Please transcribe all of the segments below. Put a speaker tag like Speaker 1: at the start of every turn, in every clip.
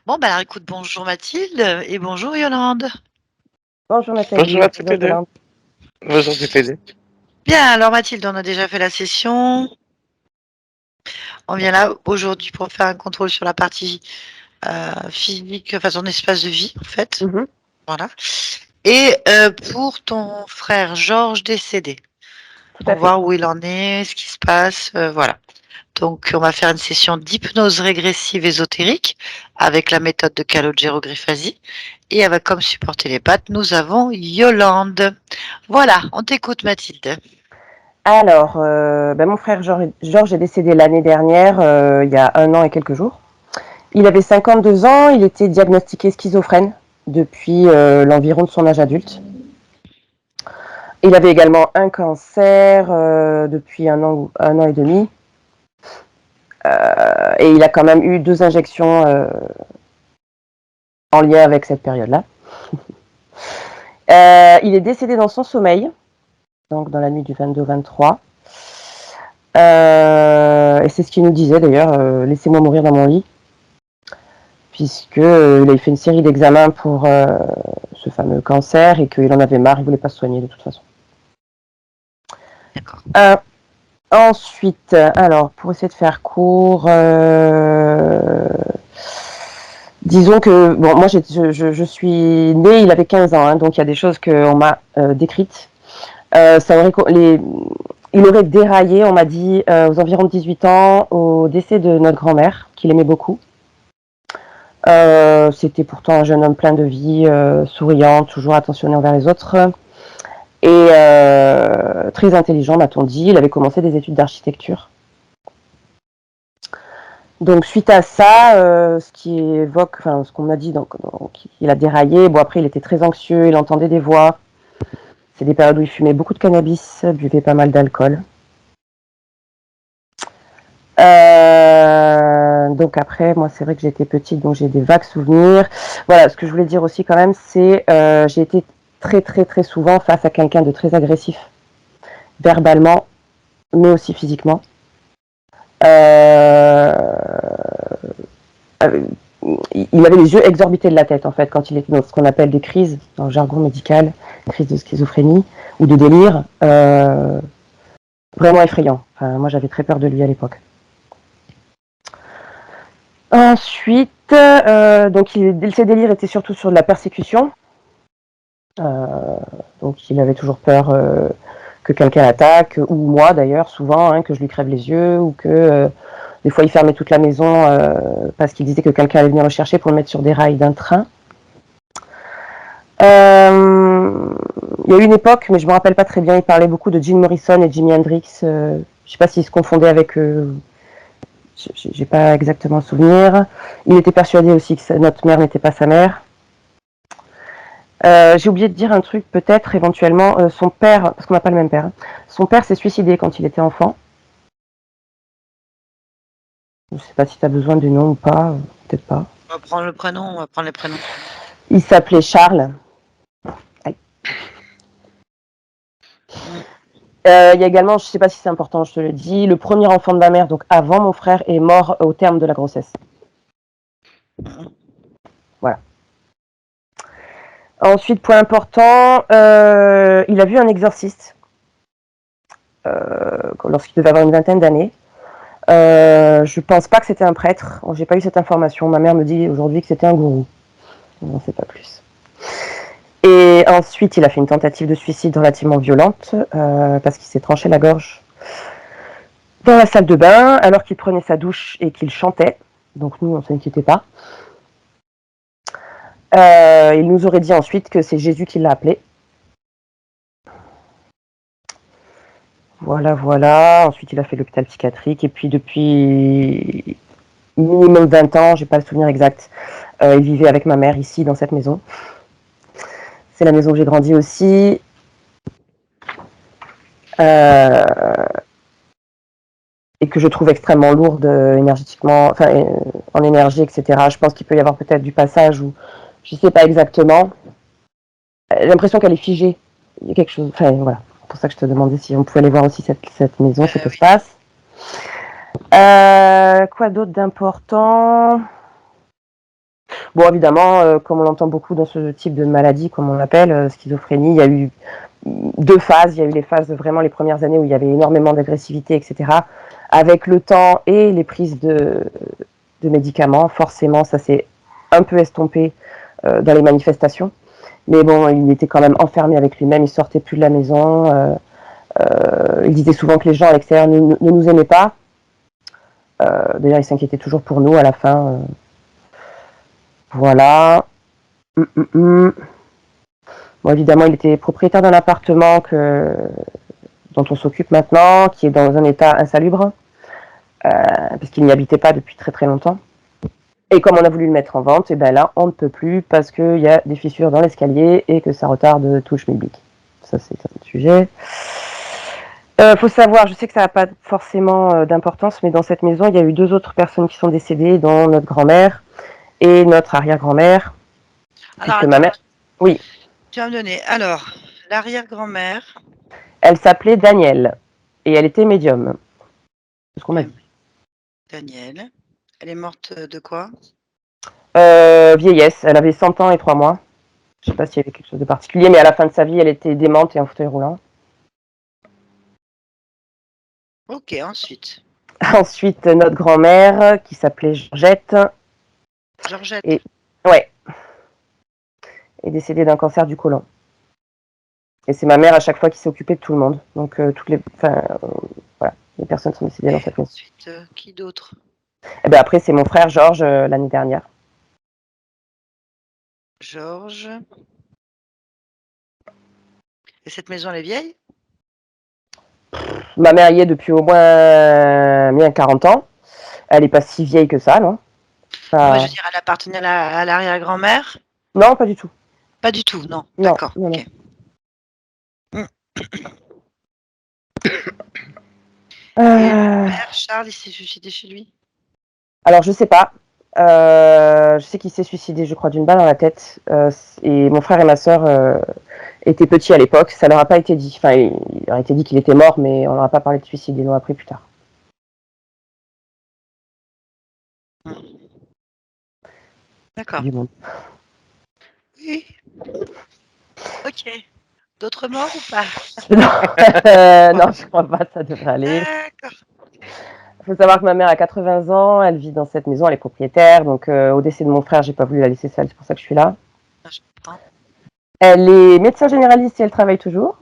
Speaker 1: Bon, bah, alors écoute, bonjour Mathilde et bonjour Yolande.
Speaker 2: Bonjour
Speaker 3: Bonjour
Speaker 2: Nathalie,
Speaker 3: à toutes
Speaker 2: bonjour
Speaker 3: les deux.
Speaker 2: Yolande.
Speaker 3: Bonjour toutes les deux.
Speaker 1: Bien, alors Mathilde, on a déjà fait la session. On vient là aujourd'hui pour faire un contrôle sur la partie physique, enfin son espace de vie en fait.
Speaker 2: Mhm,
Speaker 1: Voilà. Et pour ton frère Georges décédé,
Speaker 2: tout à
Speaker 1: pour
Speaker 2: fait.
Speaker 1: voir où il en est, ce qui se passe, voilà. Donc on va faire une session d'hypnose régressive ésotérique avec la méthode de Calogero-Grifasi. Et avec comme support télépathe, nous avons Yolande. Voilà, on t'écoute Mathilde.
Speaker 2: Alors, mon frère Georges est décédé l'année dernière, il y a 1 an et quelques jours. Il avait 52 ans, il était diagnostiqué schizophrène depuis l'environ de son âge adulte. Il avait également un cancer depuis 1 an et demi. Et il a quand même eu 2 injections en lien avec cette période-là. Il est décédé dans son sommeil, donc dans la nuit du 22 au 23. Et c'est ce qu'il nous disait d'ailleurs, laissez-moi mourir dans mon lit, puisque il avait fait une série d'examens pour ce fameux cancer et qu'il en avait marre, il voulait pas se soigner de toute façon.
Speaker 1: D'accord.
Speaker 2: Ensuite, alors pour essayer de faire court, disons que bon, moi je suis née, il avait 15 ans, hein, donc il y a des choses qu'on m'a décrites. Il aurait déraillé, on m'a dit, aux environs de 18 ans, au décès de notre grand-mère, qu'il aimait beaucoup. C'était pourtant un jeune homme plein de vie, souriant, toujours attentionné envers les autres. Et très intelligent, m'a-t-on dit. Il avait commencé des études d'architecture. Donc suite à ça, ce qu'on m'a dit, donc il a déraillé. Bon, après il était très anxieux, il entendait des voix. C'est des périodes où il fumait beaucoup de cannabis, buvait pas mal d'alcool. Donc après, moi c'est vrai que j'étais petite, donc j'ai des vagues souvenirs. Voilà, ce que je voulais dire aussi quand même, c'est j'ai été très très très souvent face à quelqu'un de très agressif, verbalement, mais aussi physiquement. Euh, il avait les yeux exorbités de la tête en fait quand il était dans ce qu'on appelle des crises, dans le jargon médical, crise de schizophrénie ou de délire. Vraiment effrayant. Enfin, moi j'avais très peur de lui à l'époque. Ensuite, donc ses délires étaient surtout sur de la persécution. Donc il avait toujours peur que quelqu'un l'attaque, ou moi d'ailleurs, souvent, hein, que je lui crève les yeux, ou que des fois il fermait toute la maison parce qu'il disait que quelqu'un allait venir le chercher pour le mettre sur des rails d'un train. Il y a eu une époque, mais je me rappelle pas très bien, il parlait beaucoup de Jim Morrison et Jimi Hendrix. Je sais pas s'il se confondait avec eux. J'ai pas exactement souvenir. Il était persuadé aussi que notre mère n'était pas sa mère. J'ai oublié de dire un truc, peut-être, éventuellement, son père, parce qu'on n'a pas le même père, hein, son père s'est suicidé quand il était enfant. Je sais pas si tu as besoin du nom ou pas, peut-être pas.
Speaker 1: On va prendre le prénom, on va prendre les prénoms.
Speaker 2: Il s'appelait Charles. Il y a également, je sais pas si c'est important, je te le dis, le premier enfant de ma mère, donc avant mon frère, est mort au terme de la grossesse. Voilà. Ensuite, point important, il a vu un exorciste lorsqu'il devait avoir une vingtaine d'années. Je pense pas que c'était un prêtre. J'ai pas eu cette information. Ma mère me dit aujourd'hui que c'était un gourou. On n'en sait pas plus. Et ensuite, il a fait une tentative de suicide relativement violente parce qu'il s'est tranché la gorge dans la salle de bain alors qu'il prenait sa douche et qu'il chantait. Donc nous, on s'inquiétait pas. Il nous aurait dit ensuite que c'est Jésus qui l'a appelé. Voilà, voilà. Ensuite, il a fait l'hôpital psychiatrique. Et puis, depuis minimum 20 ans, j'ai pas le souvenir exact, il vivait avec ma mère ici, dans cette maison. C'est la maison où j'ai grandi aussi. Et que je trouve extrêmement lourde énergétiquement, enfin, en énergie, etc. Je pense qu'il peut y avoir peut-être du passage où je ne sais pas exactement. J'ai l'impression qu'elle est figée. Il y a quelque chose. Enfin, voilà. C'est pour ça que je te demandais si on pouvait aller voir aussi cette maison, cet espace. Quoi d'autre d'important? Bon, évidemment, comme on l'entend beaucoup dans ce type de maladie, comme on l'appelle, schizophrénie, il y a eu 2 phases. Il y a eu les phases, vraiment les premières années où il y avait énormément d'agressivité, etc. Avec le temps et les prises de médicaments, forcément, ça s'est un peu estompé dans les manifestations. Mais bon, il était quand même enfermé avec lui-même, il sortait plus de la maison. Il disait souvent que les gens à l'extérieur ne nous aimaient pas. D'ailleurs, il s'inquiétait toujours pour nous à la fin. Voilà. Bon, évidemment, il était propriétaire d'un appartement dont on s'occupe maintenant, qui est dans un état insalubre, parce qu'il n'y habitait pas depuis très très longtemps. Et comme on a voulu le mettre en vente, et ben là, on ne peut plus parce qu'il y a des fissures dans l'escalier et que ça retarde tout le schmilblick. Ça, c'est un sujet. Faut savoir, je sais que ça n'a pas forcément d'importance, mais dans cette maison, il y a eu 2 autres personnes qui sont décédées, dont notre grand-mère et notre arrière-grand-mère,
Speaker 1: Alors,
Speaker 2: puisque ma
Speaker 1: attends,
Speaker 2: mère, oui,
Speaker 1: tu vas me donner. Alors, l'arrière-grand-mère.
Speaker 2: elle s'appelait Danielle et elle était médium. C'est ce qu'on m'a dit.
Speaker 1: Danielle. Elle est morte de quoi?
Speaker 2: Vieillesse, elle avait 100 ans et 3 mois. Je ne sais pas s'il y avait quelque chose de particulier, mais à la fin de sa vie, elle était démente et en fauteuil roulant.
Speaker 1: Ok, ensuite.
Speaker 2: Ensuite, notre grand-mère, qui s'appelait Georgette,
Speaker 1: Georgette.
Speaker 2: et, ouais, est décédée d'un cancer du côlon. Et c'est ma mère à chaque fois qui s'est occupée de tout le monde. Donc voilà, les personnes sont décédées dans
Speaker 1: Et
Speaker 2: cette maison.
Speaker 1: ensuite, qui d'autre?
Speaker 2: Et ben après, c'est mon frère Georges l'année dernière.
Speaker 1: Georges. Et cette maison, elle est vieille?
Speaker 2: Ma mère y est depuis au moins bien 40 ans. Elle n'est pas si vieille que ça, non?
Speaker 1: Non, mais je veux
Speaker 2: Pas...
Speaker 1: dire, elle appartenait à l'arrière-grand-mère?
Speaker 2: Non, pas du tout.
Speaker 1: Pas du tout, non.
Speaker 2: Non,
Speaker 1: D'accord,
Speaker 2: non, non.
Speaker 1: ok. Mm. Et le
Speaker 2: Euh,
Speaker 1: père, Charles, il s'est suicidé chez lui?
Speaker 2: Alors, je sais pas. Je sais qu'il s'est suicidé, je crois, d'une balle dans la tête. Et mon frère et ma sœur étaient petits à l'époque. Ça leur a pas été dit. Enfin, il leur a été dit qu'il était mort, mais on leur a pas parlé de suicide. Ils l'ont appris plus tard.
Speaker 1: Mm. D'accord.
Speaker 2: Du monde.
Speaker 1: Oui. Ok. D'autres morts ou pas?
Speaker 2: Non, je crois pas. Ça devrait aller.
Speaker 1: D'accord.
Speaker 2: Il faut savoir que ma mère a 80 ans. Elle vit dans cette maison. Elle est propriétaire. Donc, au décès de mon frère, j'ai pas voulu la laisser seule. C'est pour ça que je suis là.
Speaker 1: Ah, je comprends.
Speaker 2: Elle est médecin généraliste et elle travaille toujours,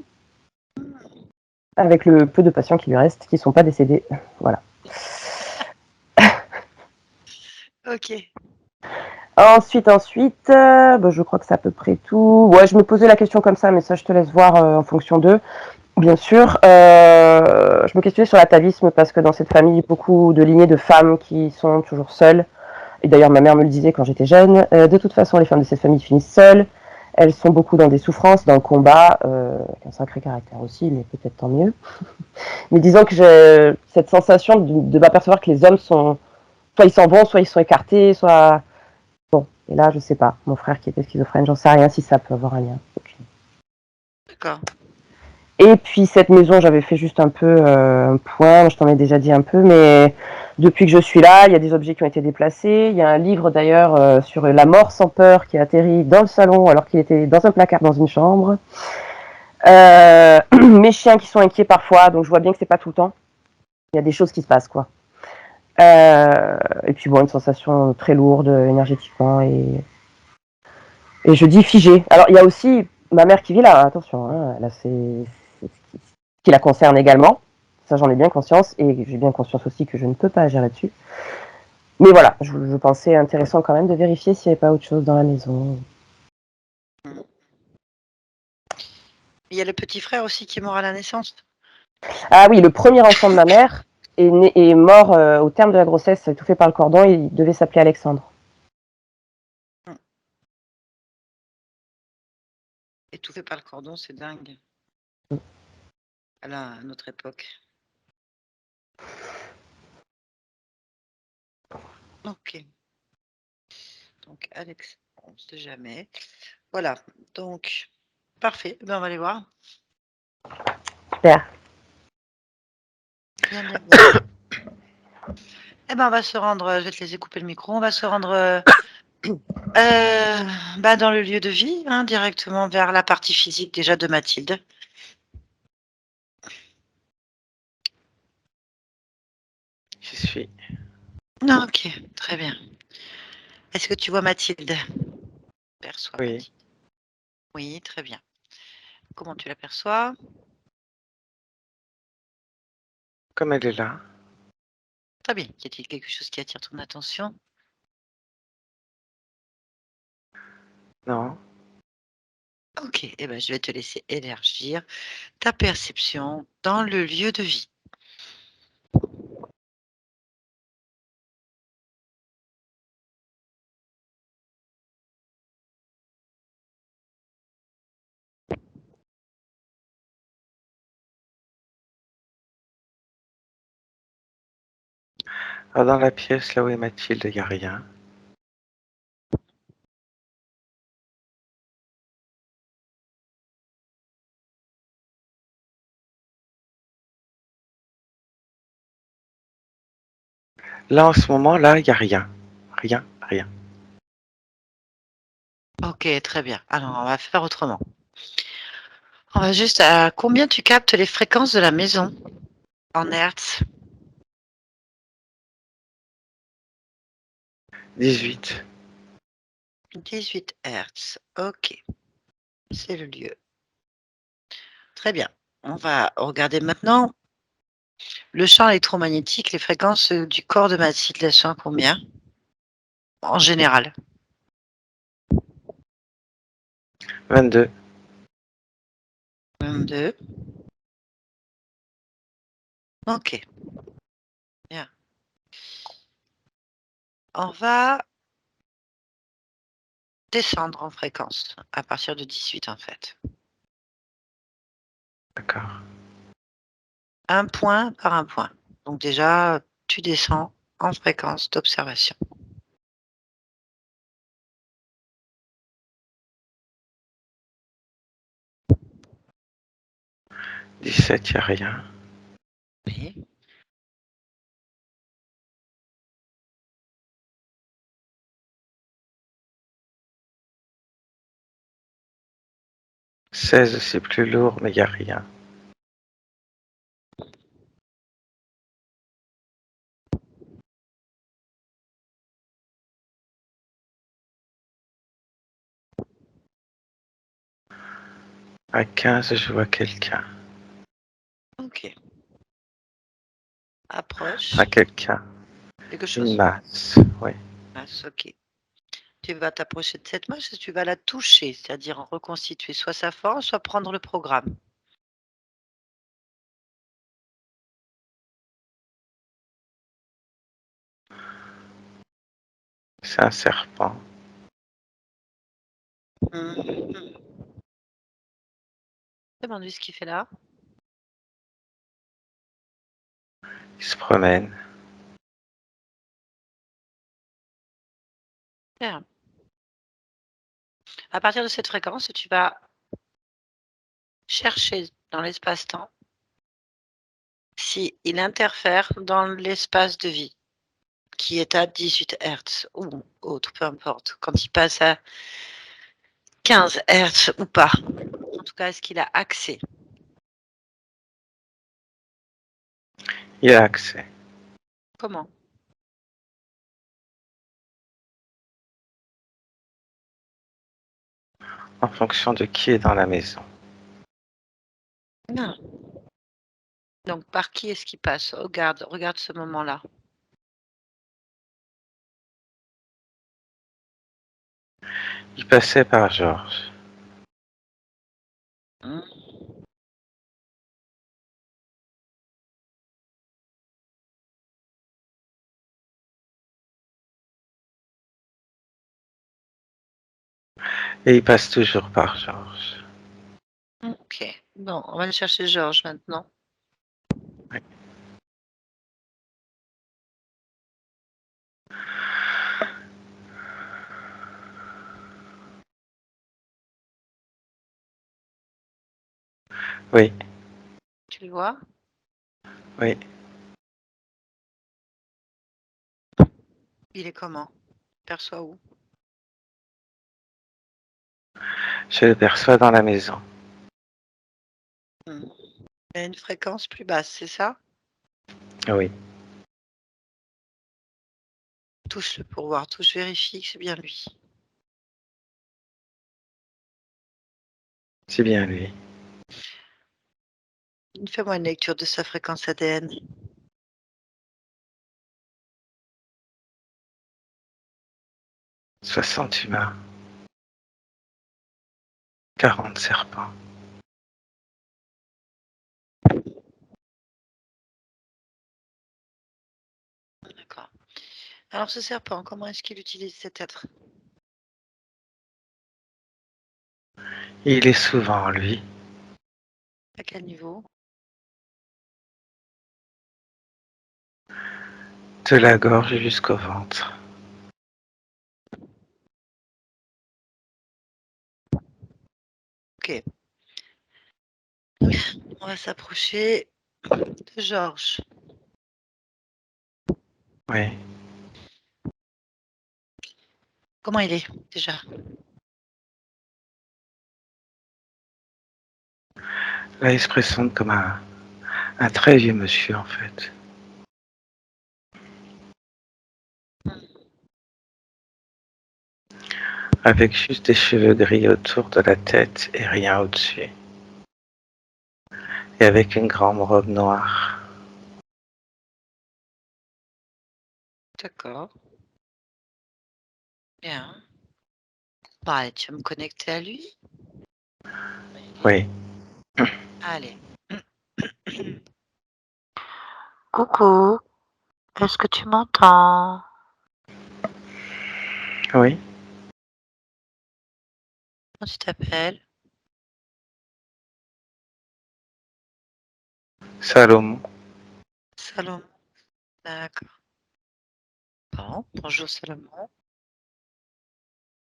Speaker 2: avec le peu de patients qui lui restent, qui ne sont pas décédés. Voilà.
Speaker 1: Ok.
Speaker 2: Ensuite, je crois que c'est à peu près tout. Ouais, je me posais la question comme ça, mais ça, je te laisse voir en fonction d'eux. Bien sûr, je me questionnais sur l'atavisme parce que dans cette famille, beaucoup de lignées de femmes qui sont toujours seules. Et d'ailleurs, ma mère me le disait quand j'étais jeune. De toute façon, les femmes de cette famille finissent seules. Elles sont beaucoup dans des souffrances, dans le combat, avec un sacré caractère aussi, mais peut-être tant mieux. Mais disons que j'ai cette sensation de m'apercevoir que les hommes sont, soit ils s'en vont, soit ils sont écartés, soit bon. Et là, je sais pas. Mon frère qui était schizophrène, j'en sais rien si ça peut avoir un lien. Okay.
Speaker 1: D'accord.
Speaker 2: Et puis cette maison, j'avais fait juste un peu un point. Je t'en ai déjà dit un peu, mais depuis que je suis là, il y a des objets qui ont été déplacés. Il y a un livre d'ailleurs sur la mort sans peur qui a atterri dans le salon alors qu'il était dans un placard dans une chambre. Mes chiens qui sont inquiets parfois, donc je vois bien que c'est pas tout le temps. Il y a des choses qui se passent, quoi. Et puis bon, une sensation très lourde énergétiquement et je dis figé. Alors il y a aussi ma mère qui vit là, attention, hein, là c'est ce qui la concerne également. Ça j'en ai bien conscience et j'ai bien conscience aussi que je ne peux pas agir là-dessus. Mais voilà, je pensais intéressant quand même de vérifier s'il n'y avait pas autre chose dans la maison.
Speaker 1: Il y a le petit frère aussi qui est mort à la naissance.
Speaker 2: Ah oui, le premier enfant de ma mère est mort au terme de la grossesse, étouffé par le cordon, et il devait s'appeler Alexandre.
Speaker 1: Étouffé par le cordon, c'est dingue. À notre époque. Ok. Donc, Alex, on ne sait jamais. Voilà. Donc, parfait. Ben, on va aller voir.
Speaker 2: Super.
Speaker 1: Bien, bien, bien. Eh ben, on va se rendre. Je vais te laisser couper le micro. On va se rendre Bah, dans le lieu de vie, hein, directement vers la partie physique déjà de Mathilde.
Speaker 3: J'y suis.
Speaker 1: Ah, OK, très bien. Est-ce que tu vois Mathilde? Perçois
Speaker 3: Oui.
Speaker 1: Mathilde. Oui, très bien. Comment tu l'aperçois?
Speaker 3: Comme elle est là.
Speaker 1: Très bien. Y a-t-il quelque chose qui attire ton attention?
Speaker 3: Non.
Speaker 1: OK, eh ben, je vais te laisser élargir ta perception dans le lieu de vie.
Speaker 3: Alors, dans la pièce, là où est Mathilde, il n'y a rien. Là, en ce moment, là, il n'y a rien. Rien, rien.
Speaker 1: OK, très bien. Alors, on va faire autrement. On va juste à combien tu captes les fréquences de la maison en hertz?
Speaker 3: 18.
Speaker 1: 18 hertz. OK, c'est le lieu. Très bien. On va regarder maintenant le champ électromagnétique, les fréquences, du corps de Mathilde, elles sont à combien? En général?
Speaker 3: 22.
Speaker 1: 22. OK, bien. On va descendre en fréquence à partir de 18 en fait.
Speaker 3: D'accord.
Speaker 1: Un point par un point. Donc déjà, tu descends en fréquence d'observation.
Speaker 3: 17, il n'y a rien.
Speaker 1: Oui.
Speaker 3: 16, c'est plus lourd, mais il n'y a rien. 15, je vois quelqu'un.
Speaker 1: OK. Approche.
Speaker 3: Quelqu'un.
Speaker 1: Quelque
Speaker 3: Une
Speaker 1: chose.
Speaker 3: masse. Oui.
Speaker 1: Masse, OK. Tu vas t'approcher de cette masse et tu vas la toucher, c'est-à-dire en reconstituer soit sa forme, soit prendre le programme.
Speaker 3: C'est un serpent.
Speaker 1: Mmh. Demande-lui ce qu'il fait là.
Speaker 3: Il se promène.
Speaker 1: Bien. À partir de cette fréquence, tu vas chercher dans l'espace-temps s'il interfère dans l'espace de vie qui est à 18 hertz ou autre, peu importe. Quand il passe à 15 hertz ou pas. En tout cas, est-ce qu'il a accès?
Speaker 3: Il a accès.
Speaker 1: Comment?
Speaker 3: En fonction de qui est dans la maison.
Speaker 1: Non. Donc par qui est-ce qu'il passe? Regarde ce moment-là.
Speaker 3: Il passait par Georges.
Speaker 1: Mmh.
Speaker 3: Et il passe toujours par Georges.
Speaker 1: OK. Bon, on va aller chercher Georges maintenant.
Speaker 3: Oui. Oui.
Speaker 1: Tu le vois?
Speaker 3: Oui.
Speaker 1: Il est comment? Perçois où?
Speaker 3: Je le perçois dans la maison.
Speaker 1: Il y a une fréquence plus basse, c'est ça?
Speaker 3: Oui,
Speaker 1: Touche-le pour voir, touche, vérifie que c'est bien lui.
Speaker 3: c'est bien lui.
Speaker 1: Fais-moi une lecture de sa fréquence ADN.
Speaker 3: 60 humains, 40 serpents.
Speaker 1: D'accord. Alors ce serpent, comment est-ce qu'il utilise cet être?
Speaker 3: Il est souvent lui,
Speaker 1: À quel niveau?
Speaker 3: de la gorge jusqu'au ventre.
Speaker 1: Ok. On va s'approcher de Georges.
Speaker 3: Oui,
Speaker 1: Comment il est déjà?
Speaker 3: là il se présente comme un très vieux monsieur en fait. Avec juste des cheveux gris autour de la tête et rien au-dessus. Et avec une grande robe noire.
Speaker 1: D'accord. Bien. Bon, allez, tu vas me connecter à lui?
Speaker 3: Oui,
Speaker 1: Allez. Coucou, est-ce que tu m'entends?
Speaker 3: oui,
Speaker 1: Comment tu t'appelles?
Speaker 3: Salomon,
Speaker 1: Salomon. D'accord. Bon, bonjour Salomon.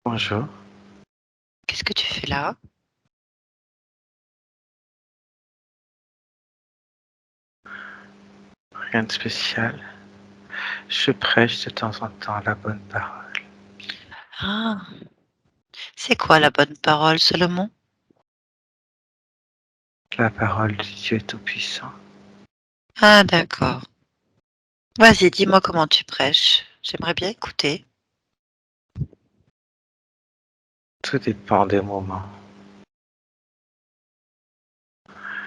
Speaker 3: bonjour.
Speaker 1: Qu'est-ce que tu fais là?
Speaker 3: Rien de spécial. Je prêche de temps en temps la bonne parole.
Speaker 1: Ah, c'est quoi la bonne parole, Salomon?
Speaker 3: La parole du Dieu Tout-Puissant.
Speaker 1: Ah, d'accord. Vas-y, dis-moi comment tu prêches. J'aimerais bien écouter.
Speaker 3: Tout dépend des moments.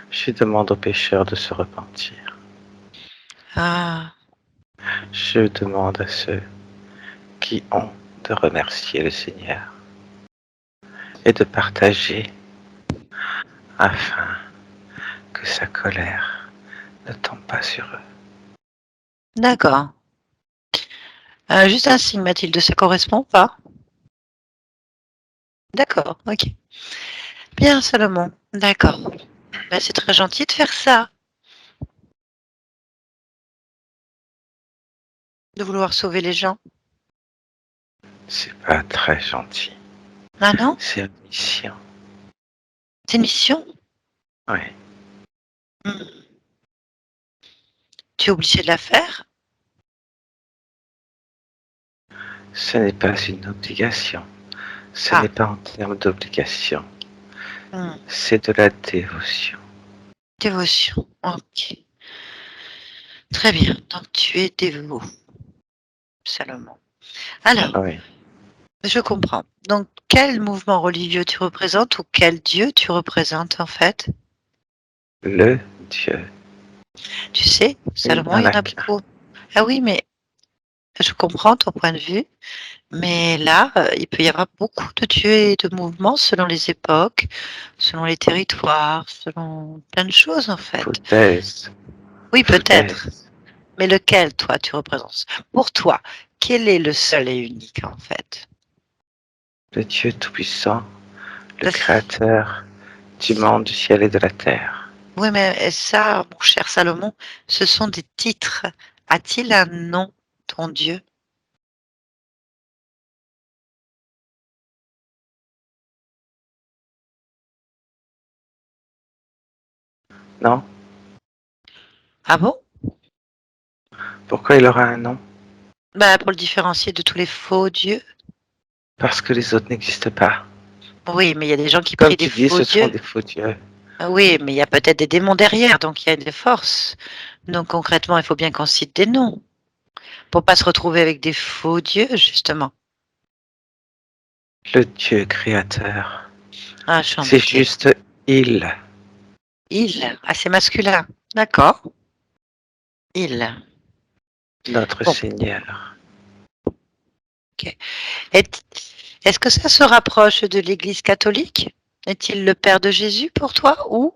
Speaker 3: Je demande aux pécheurs de se repentir.
Speaker 1: Ah,
Speaker 3: Je demande à ceux qui ont de remercier le Seigneur et de partager afin que sa colère ne tombe pas sur eux.
Speaker 1: d'accord. Juste un signe, Mathilde, ça correspond pas? D'accord, ok. Bien, Salomon, d'accord. Ben, c'est très gentil de faire ça, de vouloir sauver les gens.
Speaker 3: C'est pas très gentil.
Speaker 1: Ah non?
Speaker 3: C'est une mission.
Speaker 1: C'est une mission?
Speaker 3: Oui.
Speaker 1: Hmm. Tu es obligé de la faire?
Speaker 3: Ce n'est pas une obligation. Ce
Speaker 1: Ah,
Speaker 3: n'est pas en termes d'obligation.
Speaker 1: hmm.
Speaker 3: C'est de la dévotion.
Speaker 1: Dévotion, ok. Très bien, donc tu es dévot, Salomon. Alors,
Speaker 3: Oui.
Speaker 1: je comprends. Donc, quel mouvement religieux tu représentes ou quel Dieu tu représentes en fait?
Speaker 3: Le Dieu.
Speaker 1: Tu sais,
Speaker 3: Il
Speaker 1: Salomon,
Speaker 3: n'y en
Speaker 1: il y
Speaker 3: a
Speaker 1: en a
Speaker 3: qu'un.
Speaker 1: beaucoup. Ah oui, mais je comprends ton point de vue, mais là, il peut y avoir beaucoup de dieux et de mouvements selon les époques, selon les territoires, selon plein de choses en fait.
Speaker 3: Foutaise.
Speaker 1: Oui, peut-être,
Speaker 3: Foutaise.
Speaker 1: mais lequel toi tu représentes? Pour toi, quel est le seul et unique en fait?
Speaker 3: Le Dieu Tout-Puissant, le
Speaker 1: Ça,
Speaker 3: Créateur du monde, du ciel et de la terre.
Speaker 1: oui, mais ça, mon cher Salomon, ce sont des titres. A-t-il un nom, ton Dieu?
Speaker 3: Non?
Speaker 1: Ah bon?
Speaker 3: Pourquoi il aura un nom?
Speaker 1: Bah, pour le différencier de tous les faux dieux.
Speaker 3: Parce que les autres n'existent pas.
Speaker 1: Oui, mais il y a des gens qui
Speaker 3: Comme
Speaker 1: prient des
Speaker 3: tu dis,
Speaker 1: faux
Speaker 3: ce sont
Speaker 1: dieux.
Speaker 3: des faux dieux.
Speaker 1: Ah oui, mais il y a peut-être des démons derrière, donc il y a des forces. Donc concrètement, il faut bien qu'on cite des noms pour pas se retrouver avec des faux dieux, justement.
Speaker 3: Le Dieu créateur.
Speaker 1: Ah, je suis
Speaker 3: C'est
Speaker 1: embêtée.
Speaker 3: juste il.
Speaker 1: Il, ah, c'est masculin. D'accord. Il.
Speaker 3: Notre
Speaker 1: Bon,
Speaker 3: Seigneur.
Speaker 1: ok. Est-ce que ça se rapproche de l'Église catholique? Est-il le Père de Jésus pour toi ou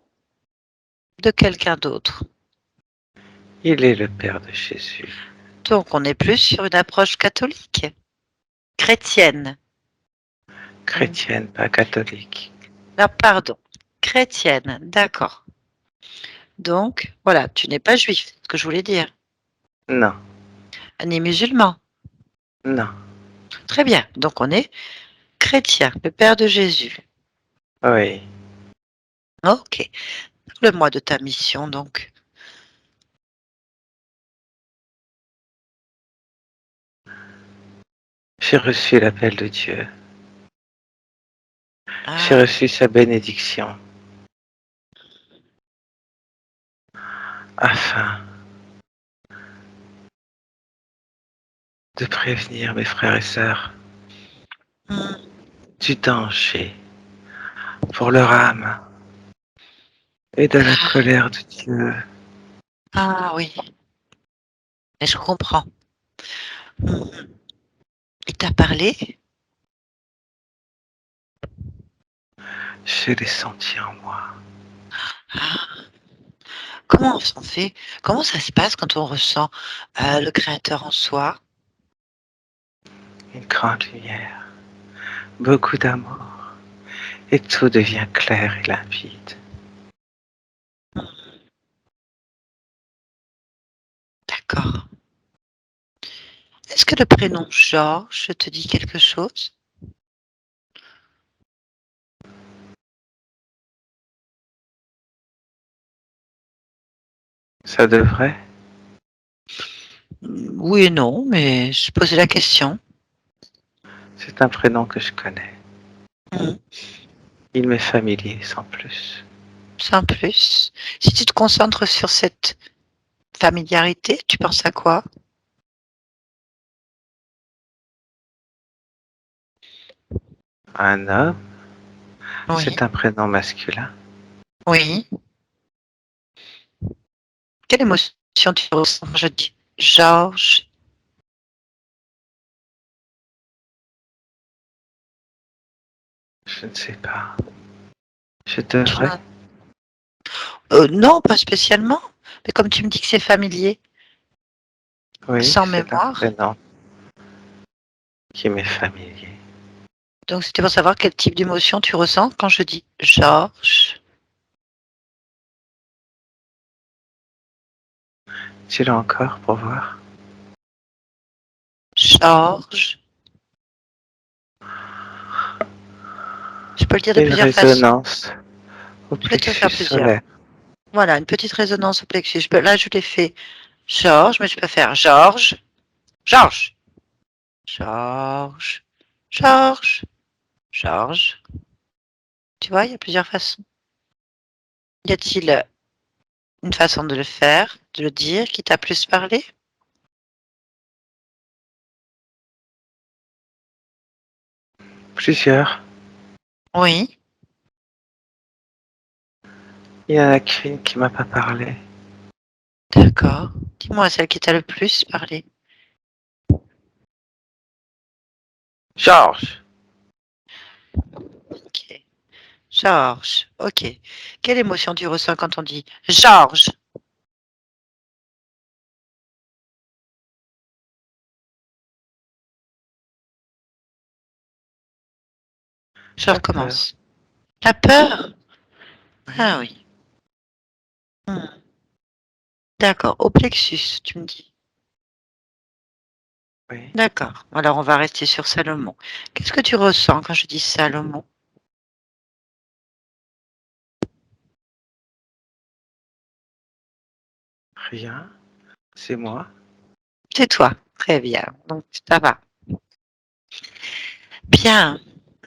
Speaker 1: de quelqu'un d'autre?
Speaker 3: Il est le Père de Jésus.
Speaker 1: Donc on est plus sur une approche catholique, chrétienne.
Speaker 3: Chrétienne, pas catholique.
Speaker 1: Ah, pardon, chrétienne, d'accord. Donc voilà, tu n'es pas juif, c'est ce que je voulais dire,
Speaker 3: Non,
Speaker 1: ni musulman.
Speaker 3: non.
Speaker 1: Très bien, donc on est chrétien, le Père de Jésus.
Speaker 3: Oui.
Speaker 1: Ok, parle-moi de ta mission donc.
Speaker 3: J'ai reçu l'appel de Dieu. J'ai
Speaker 1: Ah,
Speaker 3: reçu sa bénédiction afin de prévenir mes frères et sœurs
Speaker 1: hmm,
Speaker 3: du danger pour leur âme et de la colère de Dieu.
Speaker 1: ah oui, mais je comprends. Hmm. Il t'a parlé?
Speaker 3: Je l'ai senti en moi.
Speaker 1: Ah, comment on fait? Comment ça se passe quand on ressent le Créateur en soi?
Speaker 3: Une grande lumière, beaucoup d'amour, et tout devient clair et limpide.
Speaker 1: D'accord. Est-ce que le prénom Georges te dit quelque chose?
Speaker 3: Ça devrait.
Speaker 1: Oui et non, mais je posais la question.
Speaker 3: C'est un prénom que je connais.
Speaker 1: Mhm.
Speaker 3: Il m'est familier sans plus.
Speaker 1: Sans plus. Si tu te concentres sur cette familiarité, tu penses à quoi?
Speaker 3: Un homme,
Speaker 1: Oui,
Speaker 3: c'est un prénom masculin.
Speaker 1: oui. Quelle émotion tu ressens quand je dis Georges?
Speaker 3: Je ne sais pas. Je
Speaker 1: Tu
Speaker 3: devrais.
Speaker 1: n'as- non, pas spécialement. Mais comme tu me dis que c'est familier,
Speaker 3: Oui,
Speaker 1: sans
Speaker 3: c'est un
Speaker 1: mémoire,
Speaker 3: prénom qui m'est familier.
Speaker 1: donc c'était pour savoir quel type d'émotion tu ressens quand je dis Georges.
Speaker 3: Tu l'as encore pour voir?
Speaker 1: Georges. Je peux le dire de
Speaker 3: Une
Speaker 1: plusieurs façons.
Speaker 3: résonance au
Speaker 1: Je peux te faire
Speaker 3: plexus
Speaker 1: plusieurs.
Speaker 3: solaire.
Speaker 1: Voilà, une petite résonance au plexus. Là, je l'ai fait Georges, mais je peux faire Georges, Georges, Georges, Georges, Georges. Tu vois, il y a plusieurs façons. Y a-t-il une façon de le faire, de le dire, qui t'a plus parlé?
Speaker 3: Plusieurs.
Speaker 1: Oui,
Speaker 3: Il y en a qu'une qui m'a pas parlé.
Speaker 1: d'accord. Dis-moi celle qui t'a le plus parlé.
Speaker 3: Georges!
Speaker 1: Ok. Georges, ok. Quelle émotion tu ressens quand on dit Georges? Je
Speaker 3: La peur.
Speaker 1: recommence. La peur? Ah oui. Hmm. D'accord. Au plexus, tu me dis.
Speaker 3: Oui.
Speaker 1: D'accord. Alors, on va rester sur Salomon. Qu'est-ce que tu ressens quand je dis Salomon?
Speaker 3: Rien. C'est moi.
Speaker 1: C'est toi. Très bien. Donc, ça va. Bien.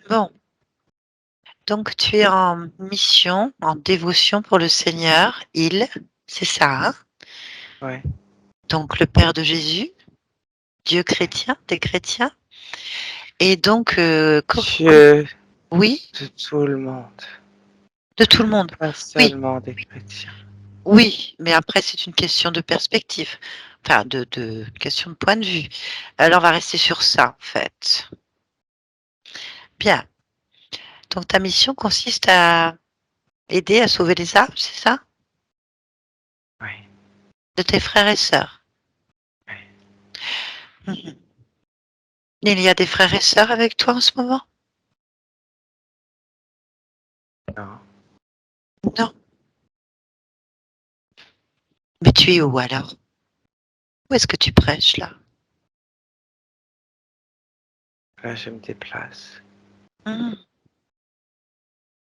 Speaker 1: Bon. Donc tu es en mission, en dévotion pour le Seigneur, il, c'est ça, hein?
Speaker 3: Ouais.
Speaker 1: Donc le Père de Jésus, Dieu chrétien, des chrétiens. Et donc,
Speaker 3: Dieu
Speaker 1: oui,
Speaker 3: de tout le monde,
Speaker 1: de tout le monde.
Speaker 3: pas
Speaker 1: Oui,
Speaker 3: seulement des chrétiens.
Speaker 1: oui, mais après c'est une question de perspective, enfin de question de point de vue. Alors on va rester sur ça en fait. Bien. Donc ta mission consiste à aider à sauver les âmes, c'est ça?
Speaker 3: Oui,
Speaker 1: De tes frères et sœurs.
Speaker 3: oui.
Speaker 1: Mhm. Il y a des frères et sœurs avec toi en ce moment?
Speaker 3: Non,
Speaker 1: Non. Mais tu es où alors? Où est-ce que tu prêches là?
Speaker 3: là je me déplace.
Speaker 1: Mhm.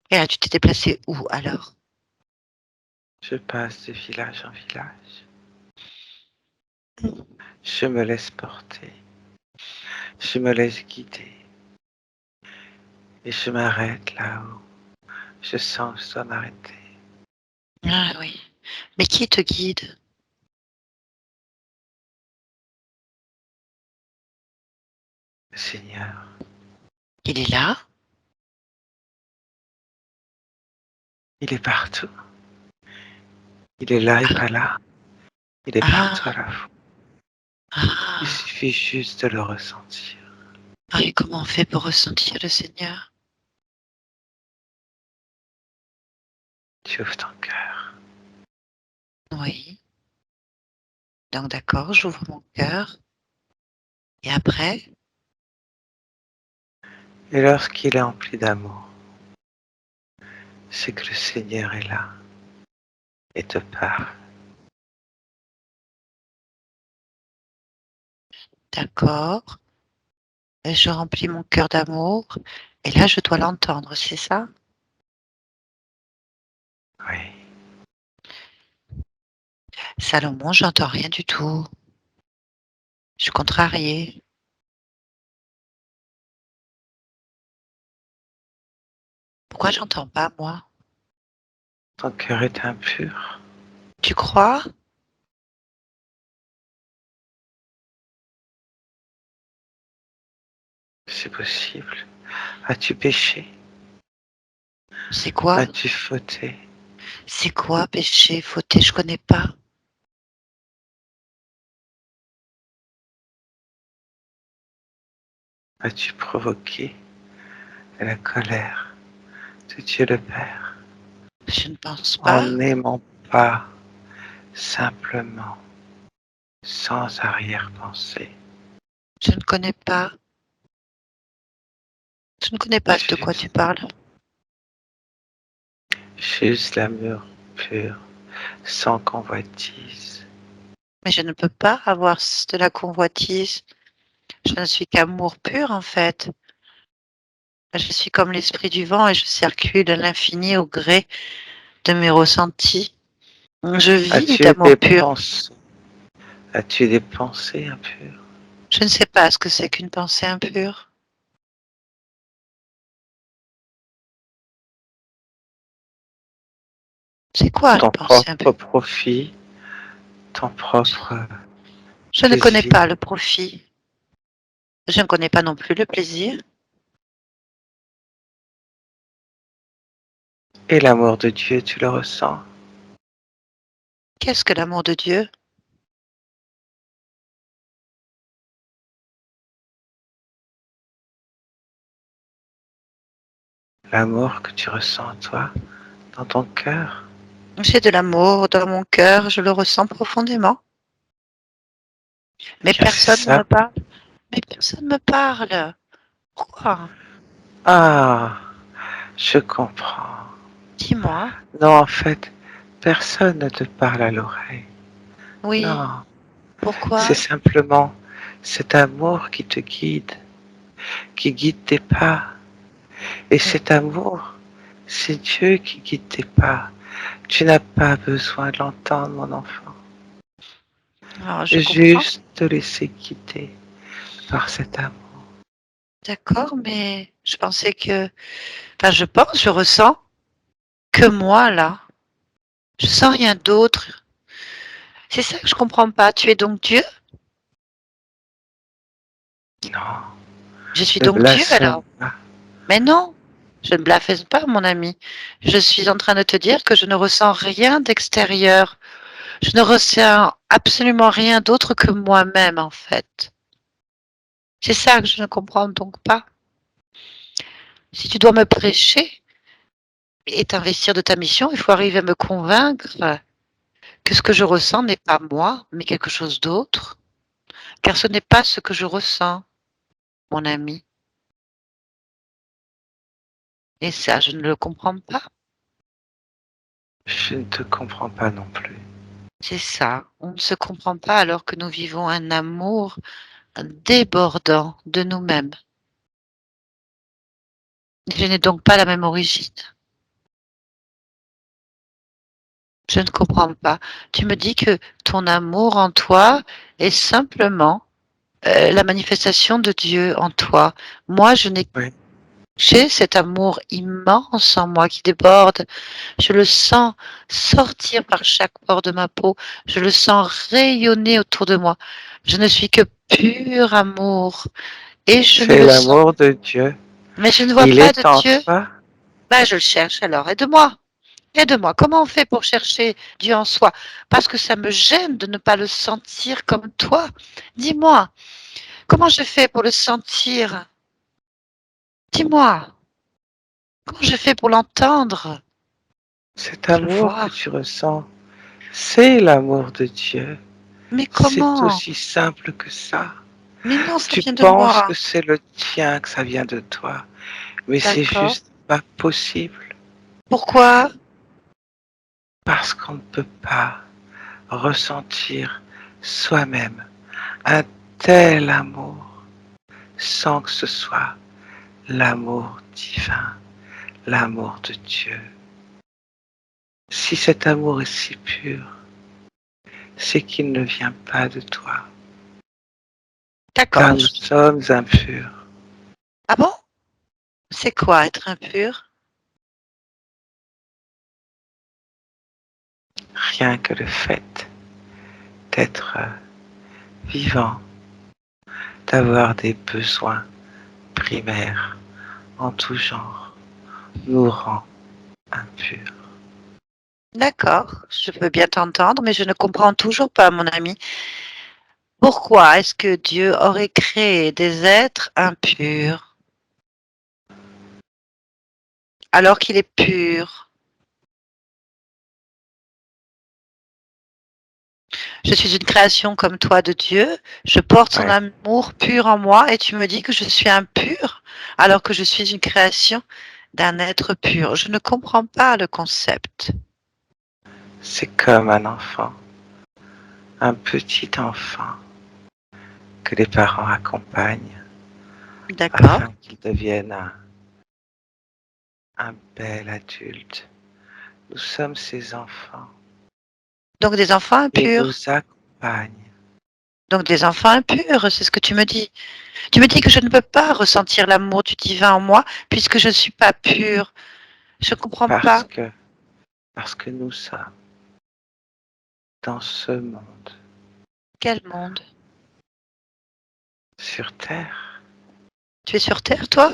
Speaker 1: Et là, tu t'es déplacé où alors?
Speaker 3: Je passe de village en village.
Speaker 1: Mhm.
Speaker 3: Je me laisse porter. Je me laisse guider. Et je m'arrête là où je sens que je dois m'arrêter.
Speaker 1: Ah oui. Mais qui te guide?
Speaker 3: Le Seigneur,
Speaker 1: Il est là?
Speaker 3: il est partout. Il est là et
Speaker 1: Ah,
Speaker 3: pas là. Il est partout à
Speaker 1: ah,
Speaker 3: la fois. Il
Speaker 1: ah.
Speaker 3: suffit juste de le ressentir.
Speaker 1: Ah, et comment on fait pour ressentir le Seigneur?
Speaker 3: Tu ouvres ton cœur.
Speaker 1: Oui. Donc d'accord, j'ouvre mon cœur. Et après,
Speaker 3: Et lorsqu'il est empli d'amour, c'est que le Seigneur est là et te parle.
Speaker 1: d'accord, et je remplis mon cœur d'amour. Et là, je dois l'entendre, c'est ça?
Speaker 3: Oui.
Speaker 1: Salomon, j'entends rien du tout. Je suis contrariée. Pourquoi j'entends pas, moi?
Speaker 3: Ton cœur est impur.
Speaker 1: Tu crois?
Speaker 3: C'est possible. As-tu péché?
Speaker 1: C'est quoi?
Speaker 3: As-tu fauté?
Speaker 1: C'est quoi péché, fauté? Je connais pas.
Speaker 3: As-tu provoqué la colère de Dieu le Père
Speaker 1: Je ne pense
Speaker 3: en
Speaker 1: pas.
Speaker 3: n'aimant pas simplement, sans arrière-pensée?
Speaker 1: Je ne connais pas. Je ne connais pas de quoi tu
Speaker 3: Juste,
Speaker 1: parles.
Speaker 3: juste l'amour pur, sans convoitise.
Speaker 1: Mais je ne peux pas avoir de la convoitise. Je ne suis qu'amour pur, en fait. Je suis comme l'esprit du vent et je circule à l'infini au gré de mes ressentis. Je vis
Speaker 3: As-tu
Speaker 1: d'amour
Speaker 3: des
Speaker 1: pur.
Speaker 3: pensées? As-tu des pensées impures?
Speaker 1: Je ne sais pas ce que c'est qu'une pensée impure. C'est quoi une
Speaker 3: Ton
Speaker 1: pensée
Speaker 3: propre
Speaker 1: impure?
Speaker 3: profit, ton propre
Speaker 1: Je ne connais
Speaker 3: plaisir
Speaker 1: pas le profit. Je ne connais pas non plus le plaisir.
Speaker 3: et l'amour de Dieu, tu le ressens.
Speaker 1: Qu'est-ce que l'amour de Dieu?
Speaker 3: L'amour que tu ressens, toi, dans ton cœur.
Speaker 1: J'ai de l'amour dans mon cœur, je le ressens profondément.
Speaker 3: Eh
Speaker 1: Mais
Speaker 3: bien, c'est
Speaker 1: personne ne me
Speaker 3: ça.
Speaker 1: parle. Mais personne ne me parle. Pourquoi?
Speaker 3: Ah, je comprends.
Speaker 1: Dis-moi.
Speaker 3: Non, en fait, personne ne te parle à l'oreille.
Speaker 1: Oui.
Speaker 3: Non, c'est
Speaker 1: Pourquoi?
Speaker 3: simplement cet amour qui guide tes pas. Et
Speaker 1: Mm.
Speaker 3: cet amour, c'est Dieu qui guide tes pas. Tu n'as pas besoin de l'entendre, mon enfant.
Speaker 1: Alors, je comprends.
Speaker 3: Juste te laisser guider par cet amour.
Speaker 1: D'accord, mais je pensais que, enfin, je ressens que moi là. Je sens rien d'autre. C'est ça que je comprends pas. Tu es donc Dieu?
Speaker 3: Non,
Speaker 1: Je suis
Speaker 3: ne
Speaker 1: donc Dieu
Speaker 3: blasphème
Speaker 1: alors?
Speaker 3: pas.
Speaker 1: Mais non, je ne blasphème pas, mon ami. Je suis en train de te dire que je ne ressens rien d'extérieur. Je ne ressens absolument rien d'autre que moi-même, en fait. C'est ça que je ne comprends donc pas. Si tu dois me prêcher et t'investir de ta mission, il faut arriver à me convaincre que ce que je ressens n'est pas moi, mais quelque chose d'autre. Car ce n'est pas ce que je ressens, mon ami. Et ça, je ne le comprends pas.
Speaker 3: Je ne te comprends pas non plus.
Speaker 1: C'est ça. On ne se comprend pas alors que nous vivons un amour débordant de nous-mêmes. Je n'ai donc pas la même origine. Je ne comprends pas. Tu me dis que ton amour en toi est simplement la manifestation de Dieu en toi. Moi, je n'ai
Speaker 3: Oui,
Speaker 1: j'ai cet amour immense en moi qui déborde. Je le sens sortir par chaque pore de ma peau. Je le sens rayonner autour de moi. Je ne suis que pur amour et je ne
Speaker 3: c'est
Speaker 1: le sens.
Speaker 3: l'amour de Dieu.
Speaker 1: Mais je ne vois
Speaker 3: Il
Speaker 1: pas de
Speaker 3: est en
Speaker 1: Dieu.
Speaker 3: toi.
Speaker 1: Bah, je le cherche alors. Aide-moi. Aide-moi. Comment on fait pour chercher Dieu en soi? Parce que ça me gêne de ne pas le sentir comme toi. Dis-moi, comment je fais pour le sentir? Dis-moi, comment je fais pour l'entendre?
Speaker 3: Cet
Speaker 1: Pour le
Speaker 3: amour que
Speaker 1: voir?
Speaker 3: tu ressens, c'est l'amour de Dieu.
Speaker 1: Mais
Speaker 3: C'est
Speaker 1: comment?
Speaker 3: aussi simple que ça.
Speaker 1: Mais non, ça
Speaker 3: Tu
Speaker 1: vient de
Speaker 3: penses que
Speaker 1: moi.
Speaker 3: c'est le tien, que ça vient de toi, mais c'est
Speaker 1: D'accord.
Speaker 3: juste pas possible
Speaker 1: Pourquoi?
Speaker 3: parce qu'on ne peut pas ressentir soi-même un tel amour sans que ce soit l'amour divin, l'amour de Dieu. Si cet amour est si pur, c'est qu'il ne vient pas de toi, car
Speaker 1: D'accord.
Speaker 3: nous sommes impurs.
Speaker 1: Ah bon? C'est quoi être impur?
Speaker 3: Rien que le fait d'être vivant, d'avoir des besoins primaires en tout genre, nous rend impurs.
Speaker 1: D'accord, je peux bien t'entendre, mais je ne comprends toujours pas, mon ami. Pourquoi est-ce que Dieu aurait créé des êtres impurs alors qu'il est pur? Je suis une création comme toi de Dieu, je porte son
Speaker 3: Ouais,
Speaker 1: amour pur en moi et tu me dis que je suis impur alors que je suis une création d'un être pur. Je ne comprends pas le concept.
Speaker 3: c'est comme un enfant, un petit enfant que les parents accompagnent
Speaker 1: D'accord.
Speaker 3: afin qu'il devienne un bel adulte. Nous sommes ses enfants.
Speaker 1: Donc des enfants
Speaker 3: Il
Speaker 1: impurs.
Speaker 3: nous accompagne
Speaker 1: Donc des enfants impurs, c'est ce que tu me dis. Tu me dis que je ne peux pas ressentir l'amour du divin en moi puisque je ne suis pas pure. Je ne comprends
Speaker 3: parce
Speaker 1: pas.
Speaker 3: que, parce que nous sommes dans ce monde,
Speaker 1: Quel monde?
Speaker 3: sur Terre.
Speaker 1: Tu es sur Terre, toi?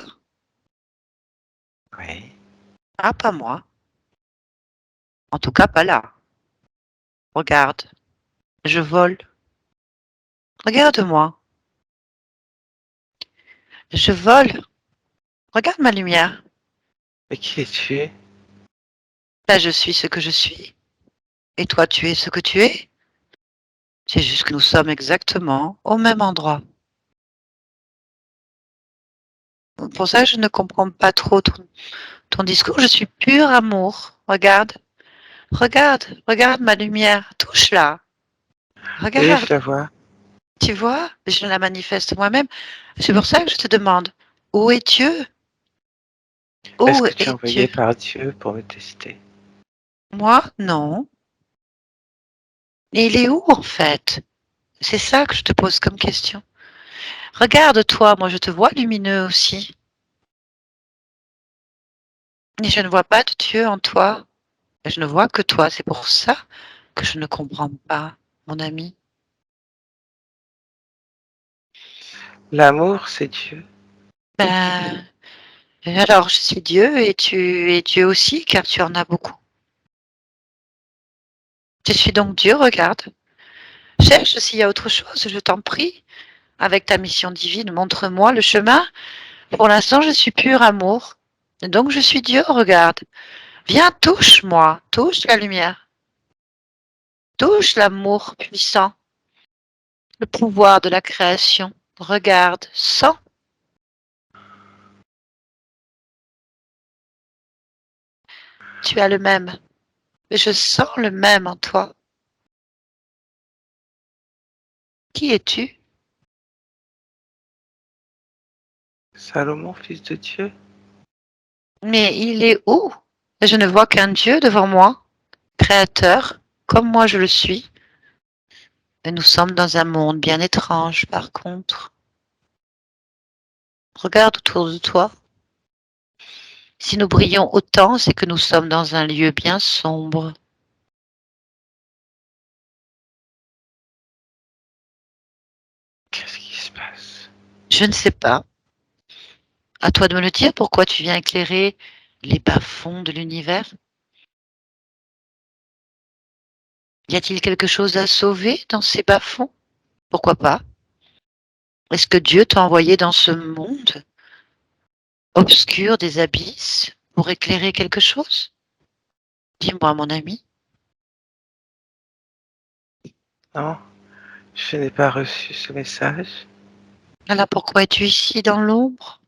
Speaker 3: Oui,
Speaker 1: Ah, pas moi. En tout cas, pas là. Regarde, je vole. Regarde-moi. Je vole. Regarde ma lumière.
Speaker 3: mais qui es-tu?
Speaker 1: Là, je suis ce que je suis. Et toi, tu es ce que tu es. C'est juste que nous sommes exactement au même endroit. Pour ça, je ne comprends pas trop ton discours. Je suis pur amour. Regarde, regarde, regarde ma lumière. Touche-la.
Speaker 3: Oui, je
Speaker 1: Regarde.
Speaker 3: la vois.
Speaker 1: Tu vois? Je la manifeste moi-même. C'est pour ça que je te demande, où est Dieu?
Speaker 3: Est-ce
Speaker 1: Où
Speaker 3: que tu es
Speaker 1: est Dieu?
Speaker 3: envoyé par Dieu pour me tester?
Speaker 1: Moi? Non. Et il est où en fait? C'est ça que je te pose comme question. Regarde-toi, moi je te vois lumineux aussi. Et je ne vois pas de Dieu en toi. Et je ne vois que toi. C'est pour ça que je ne comprends pas, mon ami.
Speaker 3: L'amour, c'est Dieu.
Speaker 1: Ben, alors je suis Dieu et tu es Dieu aussi, car tu en as beaucoup. Je suis donc Dieu, regarde. Cherche s'il y a autre chose, je t'en prie. Avec ta mission divine, montre-moi le chemin. Pour l'instant, je suis pur amour. Et donc je suis Dieu, regarde. Viens, touche-moi, touche la lumière, touche l'amour puissant, le pouvoir de la création. Regarde, sens. Tu as le même. Et je sens le même en toi. Qui es-tu?
Speaker 3: Salomon, fils de Dieu.
Speaker 1: Mais il est où? Je ne vois qu'un Dieu devant moi, créateur, comme moi je le suis. Et nous sommes dans un monde bien étrange, par contre. Regarde autour de toi. Si nous brillons autant, c'est que nous sommes dans un lieu bien sombre.
Speaker 3: Qu'est-ce qui se passe?
Speaker 1: Je ne sais pas. À toi de me le dire, pourquoi tu viens éclairer les bas-fonds de l'univers? Y a-t-il quelque chose à sauver dans ces bas-fonds? Pourquoi pas? Est-ce que Dieu t'a envoyé dans ce monde obscur des abysses pour éclairer quelque chose? Dis-moi, mon ami.
Speaker 3: Non, je n'ai pas reçu ce message.
Speaker 1: Alors pourquoi es-tu ici dans l'ombre?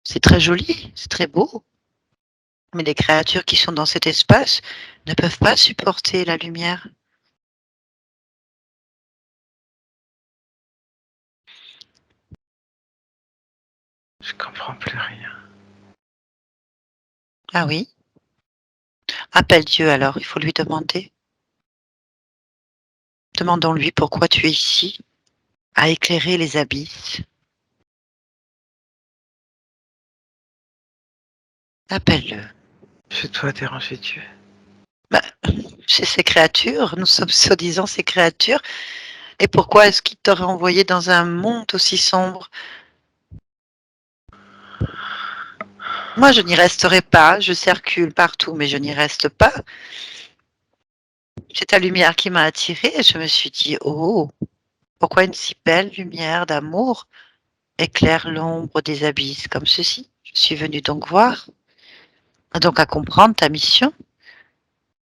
Speaker 1: C'est très joli, c'est très beau, mais les créatures qui sont dans cet espace ne peuvent pas supporter la lumière.
Speaker 3: Je comprends plus rien.
Speaker 1: Ah oui? Appelle Dieu alors, il faut lui demander. Demandons-lui pourquoi tu es ici, à éclairer les abysses. Appelle-le.
Speaker 3: Je dois déranger Dieu.
Speaker 1: Bah, c'est ces créatures, nous sommes soi-disant ces créatures, et pourquoi est-ce qu'il t'aurait envoyé dans un monde aussi sombre? Moi, je n'y resterai pas, je circule partout, mais je n'y reste pas. C'est ta lumière qui m'a attirée, et je me suis dit, oh, pourquoi une si belle lumière d'amour éclaire l'ombre des abysses comme ceci? Je suis venue donc voir, donc à comprendre ta mission.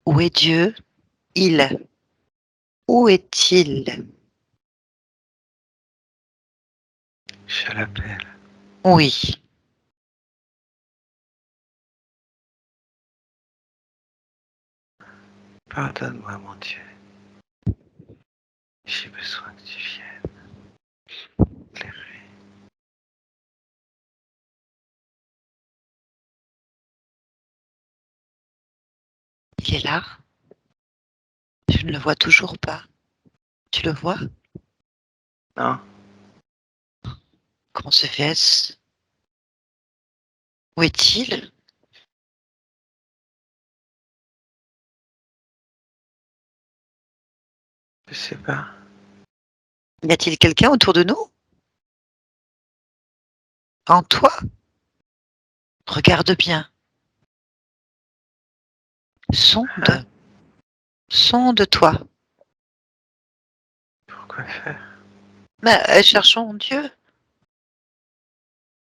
Speaker 1: Où est Dieu? Il. Où est-il?
Speaker 3: Je l'appelle.
Speaker 1: Oui.
Speaker 3: Pardonne-moi, mon Dieu. J'ai besoin que tu viennes éclairer.
Speaker 1: Il est là. Je ne le vois toujours pas. Tu le vois?
Speaker 3: Non,
Speaker 1: Comment se fait-ce? Où est-il?
Speaker 3: je sais pas.
Speaker 1: Y a-t-il quelqu'un autour de nous? En toi? Regarde bien.
Speaker 3: Hein?
Speaker 1: Sonde. Sonde-toi.
Speaker 3: Pourquoi faire?
Speaker 1: Mais cherchons Dieu.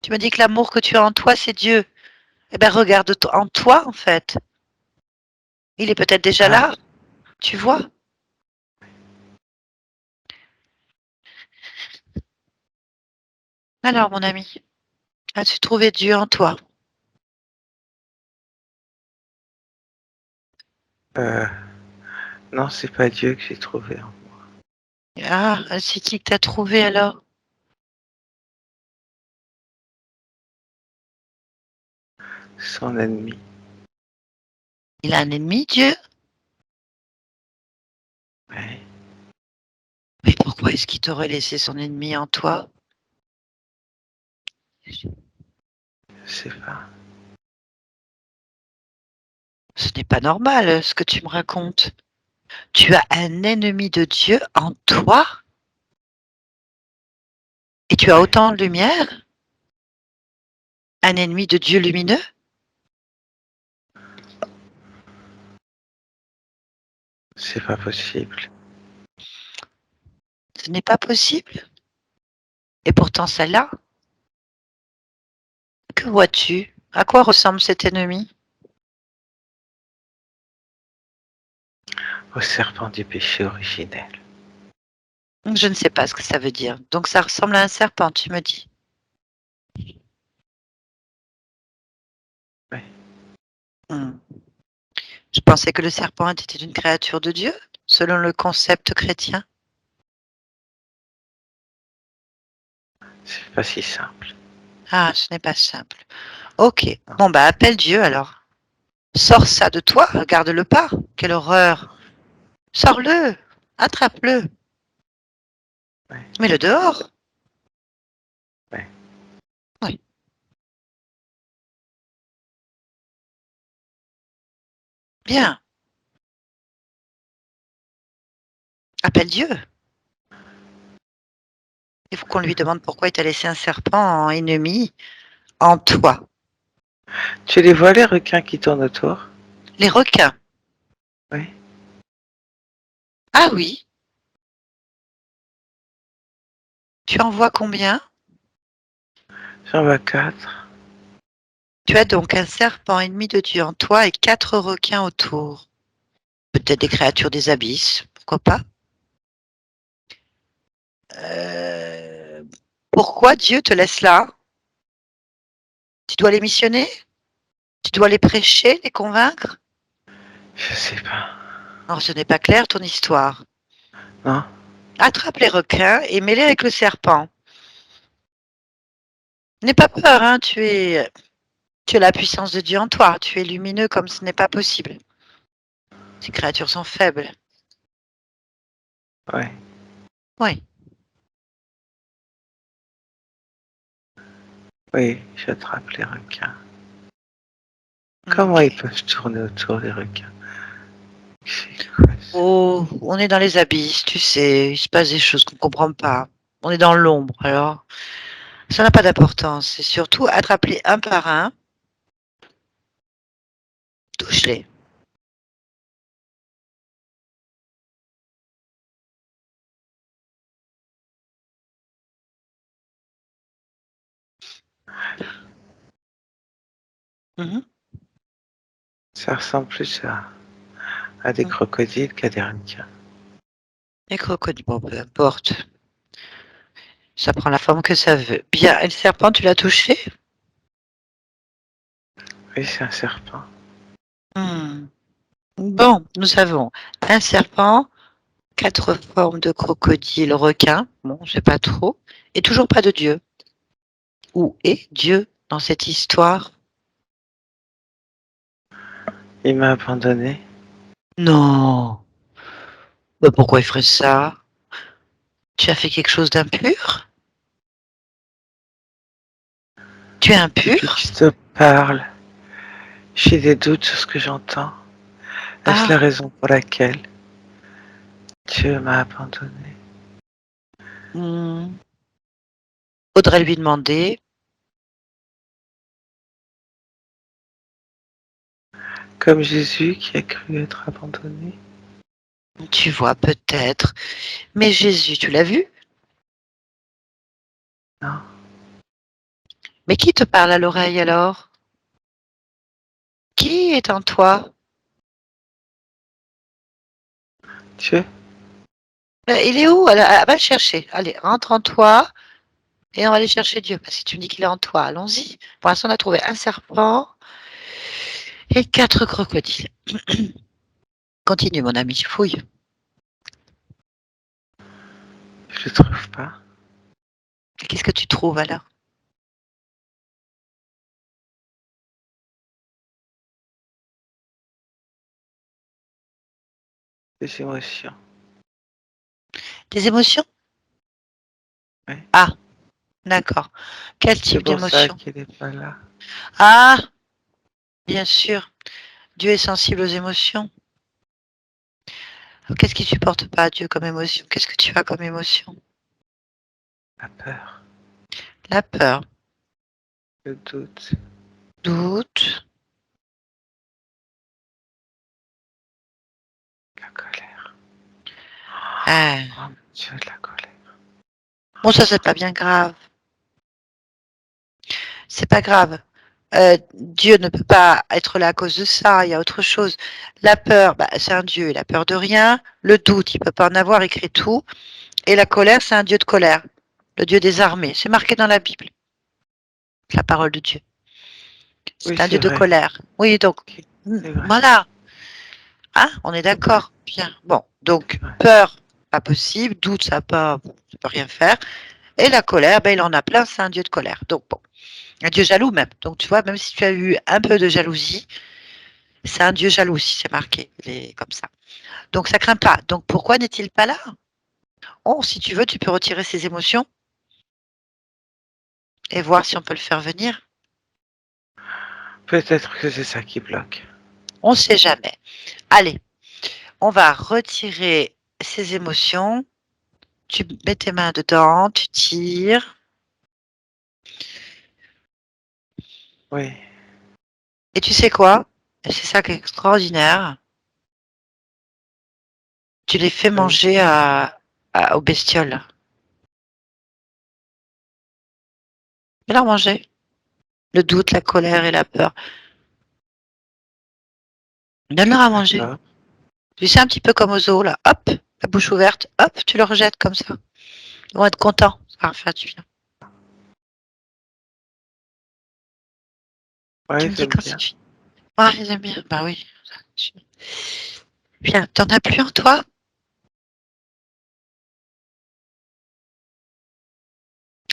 Speaker 1: Tu m'as dit que l'amour que tu as en toi, c'est Dieu. Eh bien, regarde en toi, en fait. Il est peut-être déjà
Speaker 3: Ah,
Speaker 1: là. Tu vois? Alors, mon ami, as-tu trouvé Dieu en toi?
Speaker 3: euh, non, c'est pas Dieu que j'ai trouvé, hein.
Speaker 1: Ah, c'est qui que t'as trouvé alors?
Speaker 3: Son ennemi.
Speaker 1: Il a un ennemi, Dieu?
Speaker 3: Oui.
Speaker 1: Mais pourquoi Pourquoi est-ce qu'il t'aurait laissé son ennemi en toi?
Speaker 3: Je sais pas.
Speaker 1: Ce n'est pas normal ce que tu me racontes. Tu as un ennemi de Dieu en toi et tu as
Speaker 3: Ouais,
Speaker 1: autant de lumière? Un ennemi de Dieu lumineux?
Speaker 3: c'est pas possible.
Speaker 1: Ce n'est pas possible. Et pourtant celle-là, que vois-tu? À quoi ressemble cet ennemi?
Speaker 3: Au serpent du péché originel.
Speaker 1: Je ne sais pas ce que ça veut dire. Donc ça ressemble à un serpent, tu me dis.
Speaker 3: Ouais,
Speaker 1: Hmm. Je pensais que le serpent était une créature de Dieu, selon le concept chrétien.
Speaker 3: c'est pas si simple.
Speaker 1: Ah, ce n'est pas simple. Ok.
Speaker 3: Non.
Speaker 1: Bon, bah appelle Dieu alors. Sors ça de toi, regarde-le pas. Quelle horreur. Sors-le. Attrape-le.
Speaker 3: Ouais,
Speaker 1: Mets-le dehors.
Speaker 3: ouais.
Speaker 1: Oui. Bien. Appelle Dieu. Il faut qu'on lui demande pourquoi il t'a laissé un serpent en ennemi en toi.
Speaker 3: Tu les vois les requins qui tournent autour?
Speaker 1: Les requins.
Speaker 3: Oui,
Speaker 1: Ah oui. Tu en vois combien?
Speaker 3: j'en vois 4.
Speaker 1: Tu as donc un serpent ennemi de Dieu en toi et 4 requins autour. Peut-être des créatures des abysses, pourquoi pas? Euh, Pourquoi Dieu te laisse là? Tu dois les missionner? Tu dois les prêcher, les convaincre?
Speaker 3: Je sais pas.
Speaker 1: Non, ce n'est pas clair ton histoire.
Speaker 3: Non?
Speaker 1: Attrape les requins et mets-les avec le serpent. N'aie pas peur, hein, tu as la puissance de Dieu en toi. Tu es lumineux comme ce n'est pas possible. Ces créatures sont faibles.
Speaker 3: Ouais.
Speaker 1: Oui.
Speaker 3: Oui, j'attrape les requins. Comment
Speaker 1: Ok.
Speaker 3: ils peuvent tourner autour des requins? C'est quoi ça?
Speaker 1: Oh, on est dans les abysses, tu sais, il se passe des choses qu'on ne comprend pas. On est dans l'ombre, alors ça n'a pas d'importance. C'est surtout attrape-les un par un, touche-les. Mhm.
Speaker 3: Ça ressemble plus à des
Speaker 1: Mhm.
Speaker 3: crocodiles qu'à des requins.
Speaker 1: Les crocodiles, bon, peu importe. Ça prend la forme que ça veut. Bien, et le serpent, tu l'as touché?
Speaker 3: Oui, c'est un serpent.
Speaker 1: Hmm. Bon, nous avons un serpent, 4 formes de crocodile, requin, bon, je sais pas trop, et toujours pas de Dieu. Où est Dieu dans cette histoire?
Speaker 3: Il m'a abandonné.
Speaker 1: Non. Bah, pourquoi il ferait ça? Tu as fait quelque chose d'impur? Tu es
Speaker 3: Depuis que
Speaker 1: impur?
Speaker 3: je te parle, j'ai des doutes sur ce que j'entends. Est-ce
Speaker 1: Ah,
Speaker 3: la raison pour laquelle Dieu m'a abandonné?
Speaker 1: hmm, faudrait lui demander.
Speaker 3: Comme Jésus qui a cru être abandonné?
Speaker 1: Tu vois, peut-être. Mais Jésus, tu l'as vu?
Speaker 3: Non.
Speaker 1: Mais qui te parle à l'oreille alors? Qui est en toi?
Speaker 3: Dieu?
Speaker 1: Il est où? Va le chercher. Allez, rentre en toi et on va aller chercher Dieu. Parce que tu me dis qu'il est en toi. Allons-y. Pour l'instant, on a trouvé un serpent et 4 crocodiles. Continue, mon ami, fouille.
Speaker 3: Je le trouve pas.
Speaker 1: Qu'est-ce que tu trouves alors?
Speaker 3: Des émotions.
Speaker 1: Des émotions?
Speaker 3: Ouais.
Speaker 1: Ah, d'accord. Quel
Speaker 3: C'est
Speaker 1: type
Speaker 3: pour ça
Speaker 1: d'émotion?
Speaker 3: qu'il n'est pas là.
Speaker 1: Ah, bien sûr. Dieu est sensible aux émotions. Qu'est-ce qui supporte pas Dieu comme émotion? Qu'est-ce que tu as comme émotion?
Speaker 3: La peur,
Speaker 1: La peur,
Speaker 3: le doute,
Speaker 1: doute,
Speaker 3: la colère.
Speaker 1: ah.
Speaker 3: Oh mon Dieu, de la colère.
Speaker 1: Bon, ça, c'est pas bien grave. C'est pas grave. Dieu ne peut pas être là à cause de ça. Il y a autre chose. La peur, bah, c'est un Dieu. Il a peur de rien. Le doute, il peut pas en avoir. Il crée tout. Et la colère, c'est un Dieu de colère. Le Dieu des armées. C'est marqué dans la Bible. La parole de Dieu.
Speaker 3: Oui,
Speaker 1: C'est un
Speaker 3: c'est
Speaker 1: Dieu de
Speaker 3: vrai.
Speaker 1: colère. Oui, donc,
Speaker 3: Ok, c'est vrai.
Speaker 1: voilà. Hein, on est
Speaker 3: C'est vrai.
Speaker 1: d'accord. Bien. Bon, donc,
Speaker 3: C'est vrai.
Speaker 1: peur, pas possible. Doute, ça peut rien faire. Et la colère, ben, il en a plein. C'est un Dieu de colère. Donc, bon. Un Dieu jaloux même. Donc, tu vois, même si tu as eu un peu de jalousie, c'est un Dieu jaloux, si c'est marqué. Il est comme ça. Donc, ça craint pas. Donc, pourquoi n'est-il pas là? Oh, si tu veux, tu peux retirer ses émotions et voir si on peut le faire venir.
Speaker 3: Peut-être que c'est ça qui bloque.
Speaker 1: On ne sait jamais. Allez, on va retirer ses émotions. Tu mets tes mains dedans, tu tires.
Speaker 3: Oui.
Speaker 1: Et tu sais quoi? C'est ça qui est extraordinaire. Tu les fais
Speaker 3: Oui.
Speaker 1: manger aux bestioles. Fais-leur manger. Le doute, la colère et la peur. Donne-leur à manger.
Speaker 3: D'accord.
Speaker 1: Tu sais, un petit peu comme aux zoos, là. Hop, la bouche ouverte. Hop, tu le rejettes comme ça. Ils vont être contents. Ça va leur faire du bien. Tu
Speaker 3: Oui,
Speaker 1: me dis
Speaker 3: j'aime
Speaker 1: quand c'est
Speaker 3: bien.
Speaker 1: fini. Ah, ils aiment bien. Bah oui. Bien. T'en as plus en toi?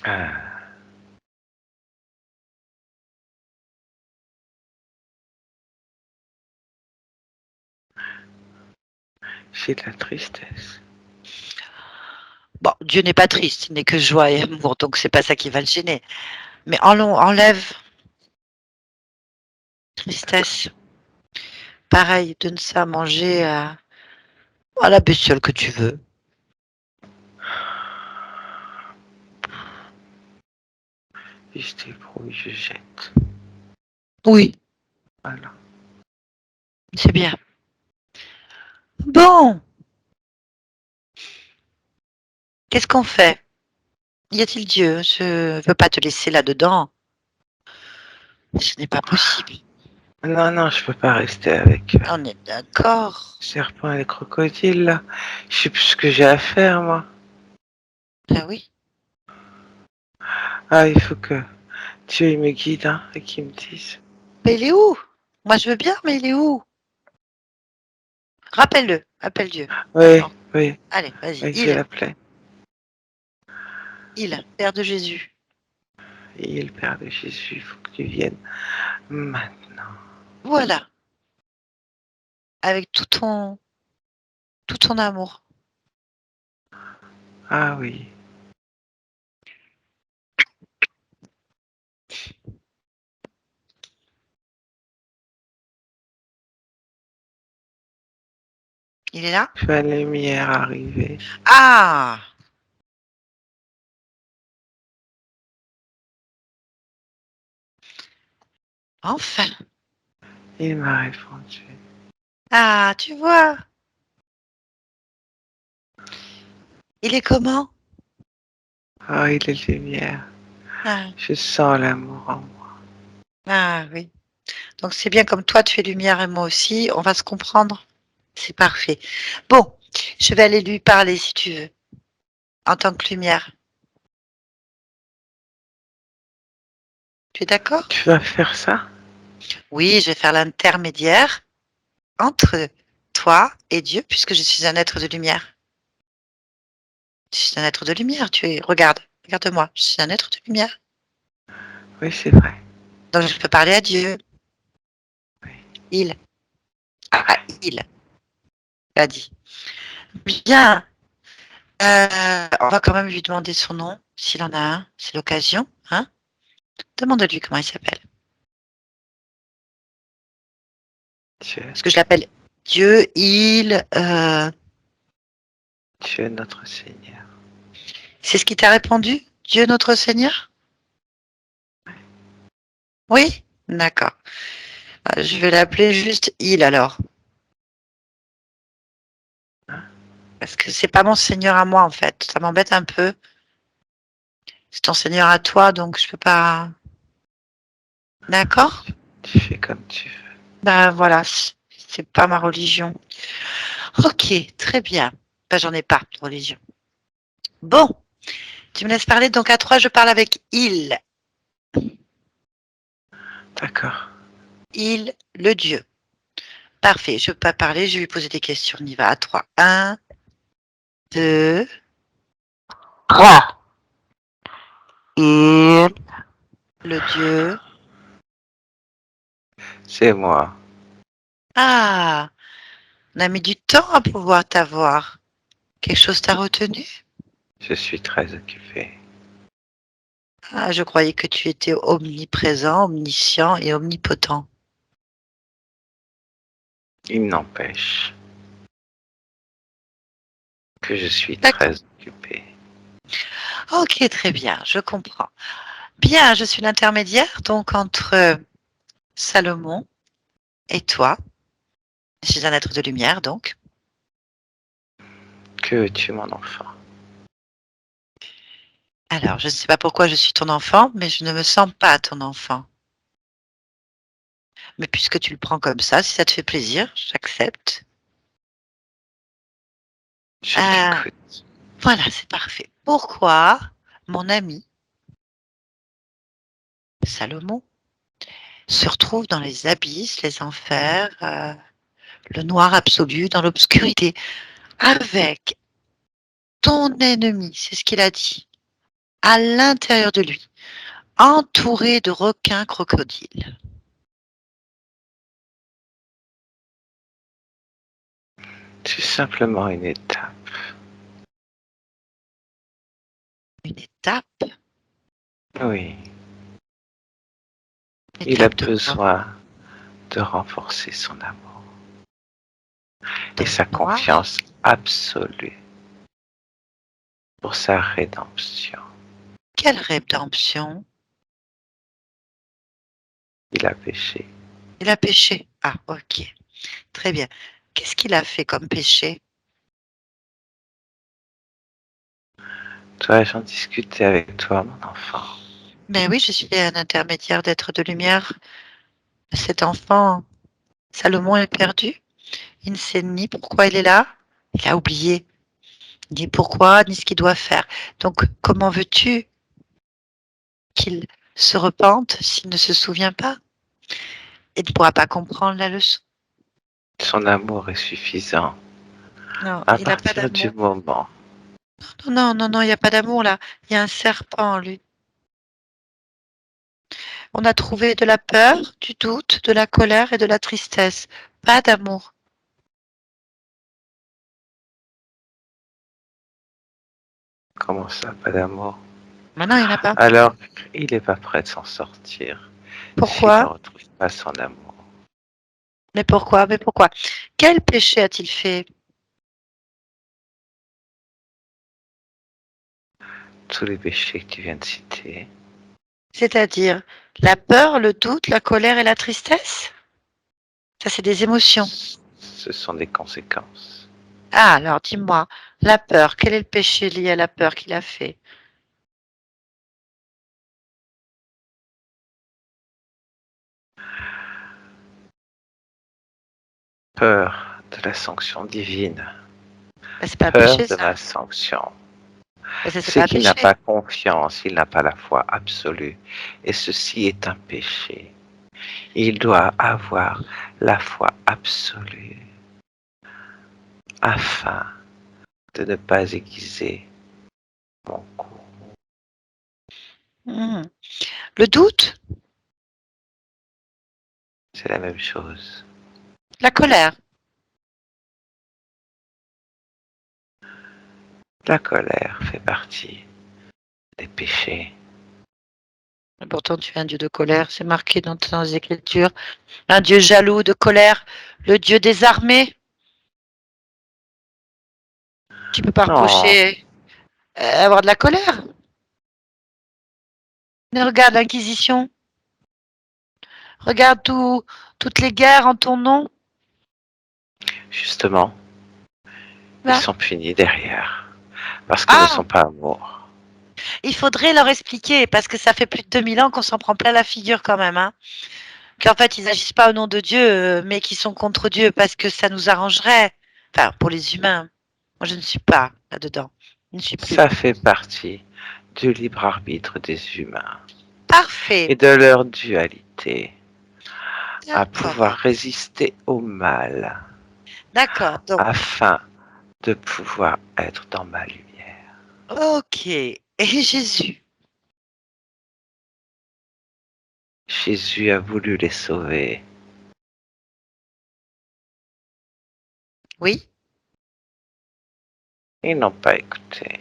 Speaker 3: Ah, j'ai de la tristesse.
Speaker 1: Bon, Dieu n'est pas triste. Il n'est que joie et amour. Donc, c'est pas ça qui va le gêner. Mais enlève tristesse. Pareil, donne ça à manger à la bestiole que tu veux.
Speaker 3: Et je débrouille, je jette.
Speaker 1: Oui,
Speaker 3: Voilà.
Speaker 1: c'est bien. Bon, qu'est-ce qu'on fait? Y a-t-il Dieu? Je veux pas te laisser là-dedans. Ce n'est pas possible.
Speaker 3: Non, non, je peux pas rester avec
Speaker 1: On est d'accord.
Speaker 3: serpents et les crocodiles, là. Je sais plus ce que j'ai à faire, moi.
Speaker 1: Ah oui.
Speaker 3: Ah, il faut que Dieu il me guide, hein, et qu'il me dise.
Speaker 1: Mais il est où? Moi, je veux bien, mais il est où? Rappelle-le. Appelle Dieu.
Speaker 3: Oui,
Speaker 1: Maintenant.
Speaker 3: oui,
Speaker 1: Allez, vas-y.
Speaker 3: oui, je l'appelais.
Speaker 1: Père de Jésus.
Speaker 3: Et le Père de Jésus, il faut que tu viennes maintenant.
Speaker 1: Voilà. Avec tout ton amour.
Speaker 3: Ah oui,
Speaker 1: Il est là?
Speaker 3: je vois la lumière arriver.
Speaker 1: Ah! Enfin.
Speaker 3: Il m'a répondu.
Speaker 1: Ah, tu vois. Il est comment?
Speaker 3: Ah, il est lumière.
Speaker 1: Ah,
Speaker 3: Je sens l'amour en moi.
Speaker 1: ah oui. Donc c'est bien comme toi, tu fais lumière et moi aussi. On va se comprendre. C'est parfait. Bon, je vais aller lui parler si tu veux, en tant que lumière. Tu es d'accord?
Speaker 3: Tu vas faire ça?
Speaker 1: Oui, je vais faire l'intermédiaire entre toi et Dieu, puisque je suis un être de lumière. Je suis un être de lumière, tu es. Regarde, regarde-moi, je suis un être de lumière.
Speaker 3: Oui, c'est vrai.
Speaker 1: Donc je peux parler à Dieu.
Speaker 3: Oui,
Speaker 1: Il. Ah,
Speaker 3: ouais.
Speaker 1: il a dit. Bien. On va quand même lui demander son nom. s'il en a un, c'est l'occasion, hein. Demande-lui comment il s'appelle.
Speaker 3: Dieu,
Speaker 1: Parce que je l'appelle Dieu,
Speaker 3: Dieu notre Seigneur.
Speaker 1: c'est ce qui t'a répondu? Dieu notre Seigneur? Oui? D'accord. Je vais l'appeler juste il alors. Parce que c'est pas mon Seigneur à moi en fait. Ça m'embête un peu. C'est ton Seigneur à toi, donc je peux pas. D'accord?
Speaker 3: Tu fais comme tu veux.
Speaker 1: Ben voilà, c'est pas ma religion. Ok, très bien. Ben j'en ai pas de religion. Bon, tu me laisses parler, donc à trois, je parle avec il.
Speaker 3: D'accord.
Speaker 1: Il, le Dieu. Parfait, je peux pas parler, je vais lui poser des questions. On y va à trois. Un, deux, trois. Il, le Dieu.
Speaker 3: C'est moi.
Speaker 1: Ah, on a mis du temps à pouvoir t'avoir. Quelque chose t'a retenu?
Speaker 3: Je suis très occupé.
Speaker 1: Ah, je croyais que tu étais omniprésent, omniscient et omnipotent.
Speaker 3: Il n'empêche que je suis
Speaker 1: D'accord.
Speaker 3: très occupé.
Speaker 1: Ok, très bien, je comprends. Bien, je suis l'intermédiaire donc entre Salomon et toi. Je suis un être de lumière donc.
Speaker 3: Que veux-tu, mon enfant?
Speaker 1: Alors, je ne sais pas pourquoi je suis ton enfant, mais je ne me sens pas ton enfant. Mais puisque tu le prends comme ça, si ça te fait plaisir, j'accepte.
Speaker 3: Je
Speaker 1: Euh,
Speaker 3: t'écoute.
Speaker 1: voilà, c'est parfait. Pourquoi mon ami Salomon se retrouve dans les abysses, les enfers, le noir absolu, dans l'obscurité, avec ton ennemi, c'est ce qu'il a dit, à l'intérieur de lui, entouré de requins crocodiles.
Speaker 3: C'est simplement une étape.
Speaker 1: Une étape,
Speaker 3: Oui.
Speaker 1: une
Speaker 3: Il a
Speaker 1: étape de quoi?
Speaker 3: besoin de renforcer son amour et
Speaker 1: Dans
Speaker 3: sa
Speaker 1: le noir?
Speaker 3: confiance absolue pour sa rédemption.
Speaker 1: Quelle rédemption?
Speaker 3: Il a péché.
Speaker 1: Il a péché. Ah, ok. Très bien. Qu'est-ce qu'il a fait comme péché?
Speaker 3: Dois-je en discuter avec toi, mon enfant?
Speaker 1: Ben oui, je suis un intermédiaire d'être de lumière. Cet enfant, Salomon est perdu. Il ne sait ni pourquoi il est là. Il a oublié ni pourquoi, ni ce qu'il doit faire. Donc, comment veux-tu qu'il se repente s'il ne se souvient pas et ne pourra pas comprendre la leçon?
Speaker 3: Son amour est suffisant
Speaker 1: Non,
Speaker 3: à
Speaker 1: il n'a pas
Speaker 3: partir du
Speaker 1: d'amour.
Speaker 3: moment.
Speaker 1: Non, non, non, non, il n'y a pas d'amour là. Il y a un serpent en lui. On a trouvé de la peur, du doute, de la colère et de la tristesse. Pas d'amour.
Speaker 3: Comment ça, pas d'amour?
Speaker 1: Maintenant, il n'y en a pas.
Speaker 3: Alors, il n'est pas prêt de s'en sortir s'il ne
Speaker 1: Pourquoi?
Speaker 3: retrouve pas son amour.
Speaker 1: Mais pourquoi? Mais pourquoi? Quel péché a-t-il fait?
Speaker 3: Tous les péchés que tu viens de citer,
Speaker 1: C'est-à-dire la peur, le doute, la colère et la tristesse? Ça, c'est des émotions.
Speaker 3: ce sont des conséquences.
Speaker 1: Ah, alors dis-moi, la peur, quel est le péché lié à la peur qu'il a fait?
Speaker 3: Peur de la sanction divine,
Speaker 1: Ben, c'est pas un
Speaker 3: peur
Speaker 1: péché,
Speaker 3: de
Speaker 1: ça.
Speaker 3: la sanction.
Speaker 1: Ben, ça, c'est pas
Speaker 3: C'est
Speaker 1: un
Speaker 3: qu'il n'a
Speaker 1: péché.
Speaker 3: pas confiance, il n'a pas la foi absolue. Et ceci est un péché. Il doit avoir la foi absolue afin de ne pas aiguiser mon coup.
Speaker 1: Hmm. Le doute,
Speaker 3: C'est la même chose.
Speaker 1: la colère.
Speaker 3: La colère fait partie des péchés.
Speaker 1: Et pourtant, tu es un Dieu de colère, c'est marqué dans les Écritures. Un Dieu jaloux, de colère, le Dieu des armées. Tu peux pas
Speaker 3: Non,
Speaker 1: reprocher avoir de la colère. Mais regarde l'Inquisition, regarde toutes les guerres en ton nom.
Speaker 3: justement, ils
Speaker 1: Là.
Speaker 3: sont punis derrière, parce qu'ils ne
Speaker 1: Ah,
Speaker 3: sont pas amour.
Speaker 1: il faudrait leur expliquer, parce que ça fait plus de 2000 ans qu'on s'en prend plein la figure quand même. Hein. Qu'en fait, ils n'agissent pas au nom de Dieu, mais qu'ils sont contre Dieu parce que ça nous arrangerait. Enfin, pour les humains. Moi, je ne suis pas là-dedans. Je ne suis plus.
Speaker 3: Ça fait partie du libre arbitre des humains
Speaker 1: Parfait.
Speaker 3: et de leur dualité à pouvoir
Speaker 1: D'accord.
Speaker 3: résister au mal
Speaker 1: D'accord. Donc,
Speaker 3: afin de pouvoir être dans ma lumière.
Speaker 1: ok. Et Jésus.
Speaker 3: Jésus a voulu les sauver.
Speaker 1: Oui.
Speaker 3: Ils n'ont pas écouté.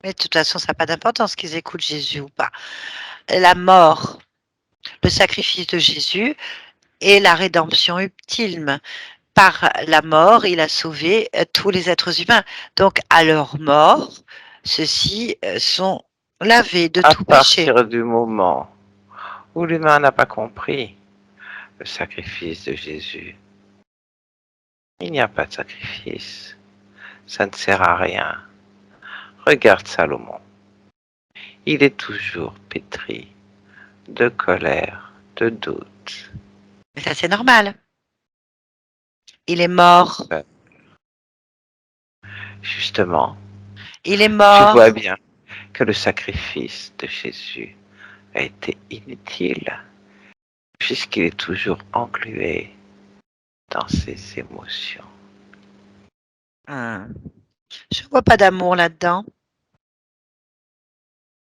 Speaker 1: Mais de toute façon, ça n'a pas d'importance qu'ils écoutent Jésus ou pas. La mort, le sacrifice de Jésus et la rédemption ultime. Par la mort, il a sauvé tous les êtres humains. Donc, à leur mort, ceux-ci sont lavés de
Speaker 3: À
Speaker 1: tout péché.
Speaker 3: partir du moment où l'humain n'a pas compris le sacrifice de Jésus, il n'y a pas de sacrifice. Ça ne sert à rien. Regarde Salomon. Il est toujours pétri de colère, de doute.
Speaker 1: Mais ça, c'est normal. Il est mort.
Speaker 3: Justement,
Speaker 1: Il est
Speaker 3: tu vois
Speaker 1: mort.
Speaker 3: bien que le sacrifice de Jésus a été inutile puisqu'il est toujours englué dans ses émotions.
Speaker 1: Je vois pas d'amour là-dedans.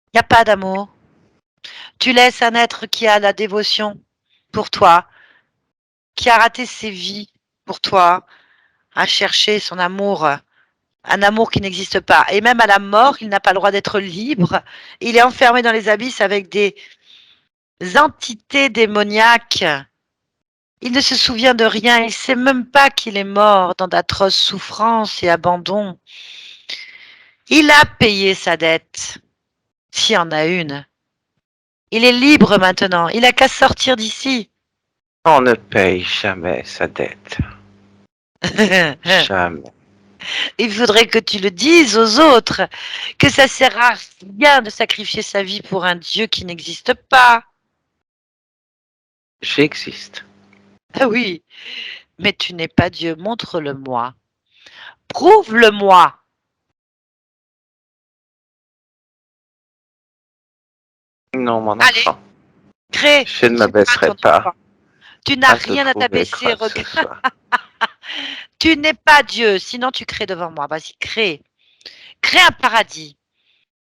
Speaker 1: Il n'y a pas d'amour. Tu laisses un être qui a la dévotion pour toi, qui a raté ses vies pour toi, à chercher son amour, un amour qui n'existe pas. Et même à la mort, il n'a pas le droit d'être libre. Il est enfermé dans les abysses avec des entités démoniaques. Il ne se souvient de rien. Il ne sait même pas qu'il est mort dans d'atroces souffrances et abandon. Il a payé sa dette, s'il y en a une. Il est libre maintenant. Il n'a qu'à sortir d'ici.
Speaker 3: On ne paye jamais sa dette. Jamais.
Speaker 1: Il faudrait que tu le dises aux autres, que ça sert à rien de sacrifier sa vie pour un Dieu qui n'existe pas.
Speaker 3: J'existe.
Speaker 1: Ah oui, mais tu n'es pas Dieu, montre-le-moi. Prouve-le-moi.
Speaker 3: Non, mon
Speaker 1: Allez,
Speaker 3: enfant.
Speaker 1: crée,
Speaker 3: Je ne
Speaker 1: crée
Speaker 3: m'abaisserai
Speaker 1: ton
Speaker 3: pas
Speaker 1: enfant. Tu n'as
Speaker 3: à te
Speaker 1: rien à
Speaker 3: prouver
Speaker 1: t'abaisser,
Speaker 3: quoi que ce
Speaker 1: regarde.
Speaker 3: soit.
Speaker 1: Tu n'es pas Dieu, sinon tu crées devant moi. Vas-y, crée. Crée un paradis.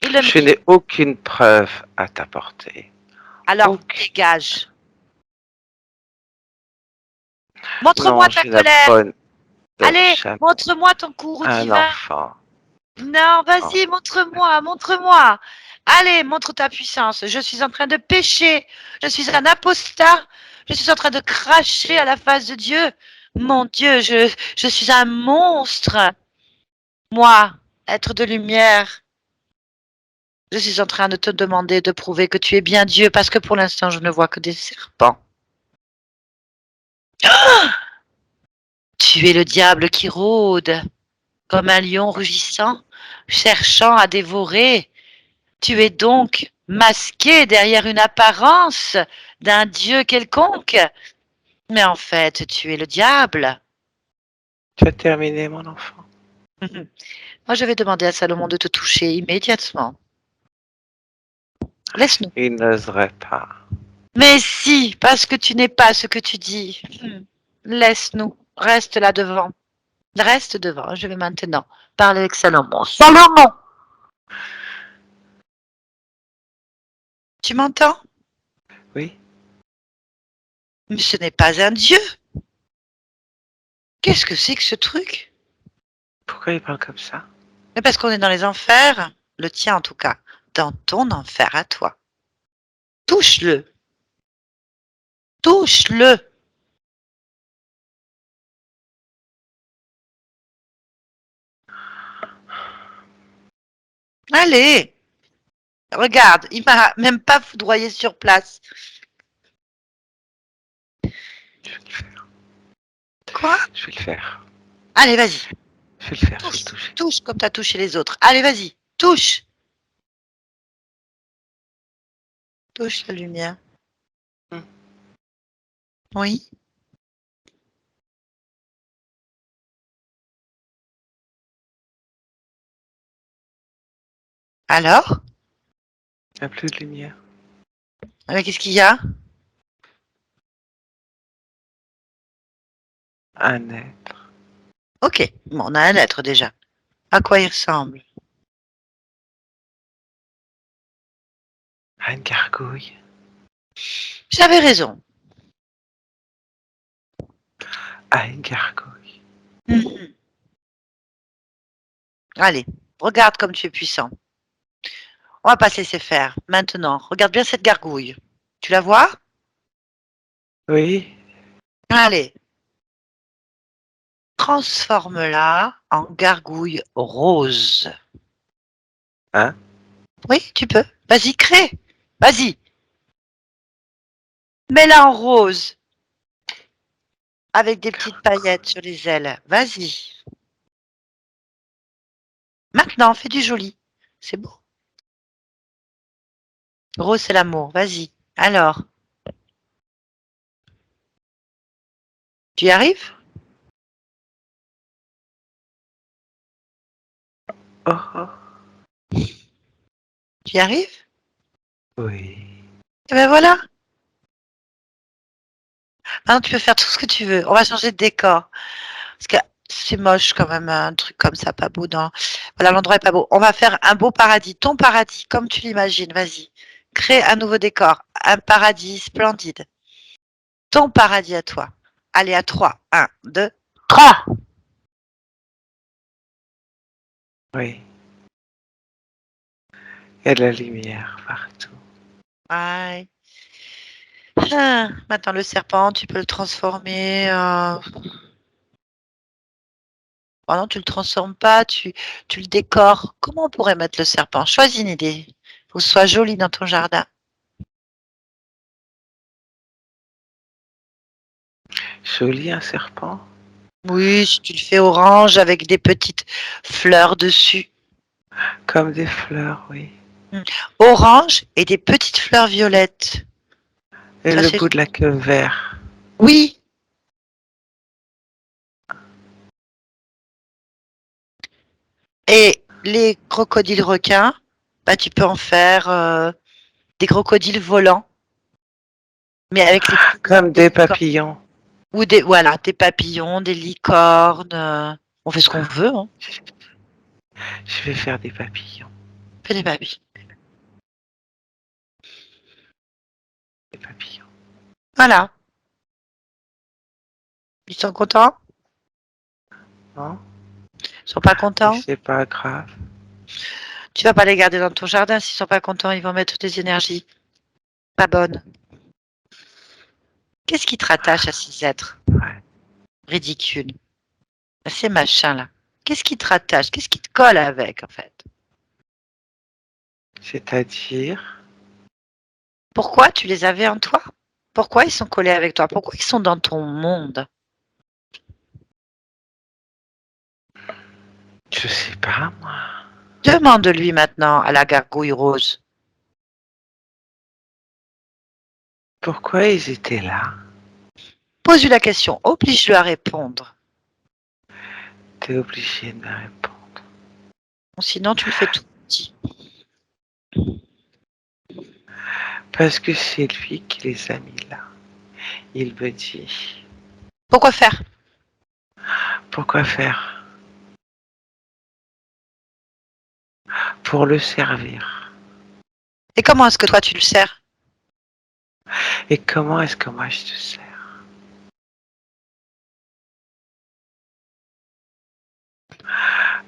Speaker 1: Il le
Speaker 3: Je
Speaker 1: mérite.
Speaker 3: n'ai aucune preuve à t'apporter.
Speaker 1: Alors,
Speaker 3: Aucune.
Speaker 1: dégage. Montre-moi
Speaker 3: Non,
Speaker 1: ta
Speaker 3: je
Speaker 1: colère.
Speaker 3: n'abandonne
Speaker 1: Allez,
Speaker 3: jamais
Speaker 1: montre-moi ton courroux
Speaker 3: un
Speaker 1: divin.
Speaker 3: enfant.
Speaker 1: Non,
Speaker 3: Oh,
Speaker 1: vas-y, montre-moi, montre-moi. Allez, montre ta puissance. Je suis en train de pécher. Je suis un apostat. Je suis en train de cracher à la face de Dieu. Mon Dieu, je suis un monstre. Moi, être de lumière. Je suis en train de te demander de prouver que tu es bien Dieu parce que pour l'instant, je ne vois que des serpents. Tu es le diable qui rôde comme un lion rugissant, cherchant à dévorer. Tu es donc masqué derrière une apparence d'un Dieu quelconque. Mais en fait, tu es le diable.
Speaker 3: tu as terminé, mon enfant.
Speaker 1: Moi, je vais demander à Salomon de te toucher immédiatement. Laisse-nous.
Speaker 3: Il n'oserait pas.
Speaker 1: Mais si, parce que tu n'es pas ce que tu dis. Laisse-nous. Reste là devant. Reste devant. Je vais maintenant parler avec Salomon. Salomon, tu m'entends?
Speaker 3: Oui,
Speaker 1: Mais ce n'est pas un Dieu. Qu'est-ce que c'est que ce truc?
Speaker 3: pourquoi il parle comme ça?
Speaker 1: Mais parce qu'on est dans les enfers, le tien en tout cas. dans ton enfer à toi. Touche-le. Touche-le. Allez, regarde, il m'a même pas foudroyé sur place.
Speaker 3: Je vais le faire.
Speaker 1: Quoi?
Speaker 3: Je vais le faire.
Speaker 1: Allez, vas-y.
Speaker 3: Je vais le faire, je vais le
Speaker 1: Touche.
Speaker 3: toucher.
Speaker 1: Touche comme tu as touché les autres. Allez, vas-y. Touche. Touche la lumière. Oui. Alors?
Speaker 3: Il n'y a plus de lumière.
Speaker 1: Mais qu'est-ce qu'il y a?
Speaker 3: Un être.
Speaker 1: Ok, bon, on a un être déjà. À quoi il ressemble?
Speaker 3: À une gargouille.
Speaker 1: J'avais raison.
Speaker 3: À une gargouille.
Speaker 1: Mhm. Allez, regarde comme tu es puissant. On va pas se laisser faire. Maintenant, regarde bien cette gargouille. Tu la vois?
Speaker 3: Oui.
Speaker 1: Allez, transforme-la en gargouille rose.
Speaker 3: Hein?
Speaker 1: Oui, tu peux. Vas-y, crée. Vas-y. Mets-la en rose avec des petites paillettes sur les ailes. Vas-y. Maintenant, fais du joli. C'est beau. Rose, c'est l'amour. Vas-y. Alors, tu y arrives?
Speaker 3: Oh, oh.
Speaker 1: Tu y arrives?
Speaker 3: Oui.
Speaker 1: Et ben voilà. Maintenant, tu peux faire tout ce que tu veux. On va changer de décor. Parce que c'est moche quand même, un truc comme ça, pas beau. Dans... Voilà, l'endroit est pas beau. On va faire un beau paradis. Ton paradis, comme tu l'imagines. Vas-y. Crée un nouveau décor. Un paradis splendide. Ton paradis à toi. Allez, à 3. 1, 2, 3.
Speaker 3: Oui. Il y a de la lumière partout.
Speaker 1: Ouais. Ah, maintenant, le serpent, tu peux le transformer. Oh non, tu le transformes pas, tu le décores. Comment on pourrait mettre le serpent? Choisis une idée. Faut que ce soit joli dans ton jardin.
Speaker 3: Joli, un serpent.
Speaker 1: Oui, si tu le fais orange avec des petites fleurs dessus.
Speaker 3: Comme des fleurs, oui.
Speaker 1: Orange et des petites fleurs violettes.
Speaker 3: Et
Speaker 1: Ça,
Speaker 3: le
Speaker 1: c'est...
Speaker 3: bout de la queue vert.
Speaker 1: Oui. Et les crocodiles requins, bah, tu peux en faire des crocodiles volants, mais avec les petites ailes
Speaker 3: Comme
Speaker 1: des
Speaker 3: des
Speaker 1: licornes.
Speaker 3: papillons.
Speaker 1: Ou des, voilà, des papillons, des licornes. On fait ce qu'on veut, hein.
Speaker 3: Je vais faire des papillons.
Speaker 1: Fais des papillons.
Speaker 3: Des papillons.
Speaker 1: Voilà. Ils sont contents?
Speaker 3: Non?
Speaker 1: Ils sont pas
Speaker 3: Mais
Speaker 1: contents?
Speaker 3: c'est pas grave.
Speaker 1: Tu vas pas les garder dans ton jardin. S'ils sont pas contents, ils vont mettre des énergies pas bonnes. Qu'est-ce qui te rattache à ces êtres
Speaker 3: Ouais.
Speaker 1: ridicules? À ces machins-là? Qu'est-ce qui te rattache? Qu'est-ce qui te colle avec, en fait?
Speaker 3: C'est-à-dire,
Speaker 1: Pourquoi tu les avais en toi? Pourquoi ils sont collés avec toi? Pourquoi ils sont dans ton monde?
Speaker 3: je sais pas, moi.
Speaker 1: Demande-lui maintenant à la gargouille rose.
Speaker 3: Pourquoi ils étaient là?
Speaker 1: Pose-lui la question. Oblige-le à répondre.
Speaker 3: T'es obligé de me répondre.
Speaker 1: Sinon, tu le fais tout petit.
Speaker 3: Parce que c'est lui qui les a mis là. Il me dit.
Speaker 1: Pourquoi faire?
Speaker 3: Pourquoi faire? Pour le servir.
Speaker 1: Et comment est-ce que toi, tu le sers?
Speaker 3: Et comment est-ce que moi je te sers?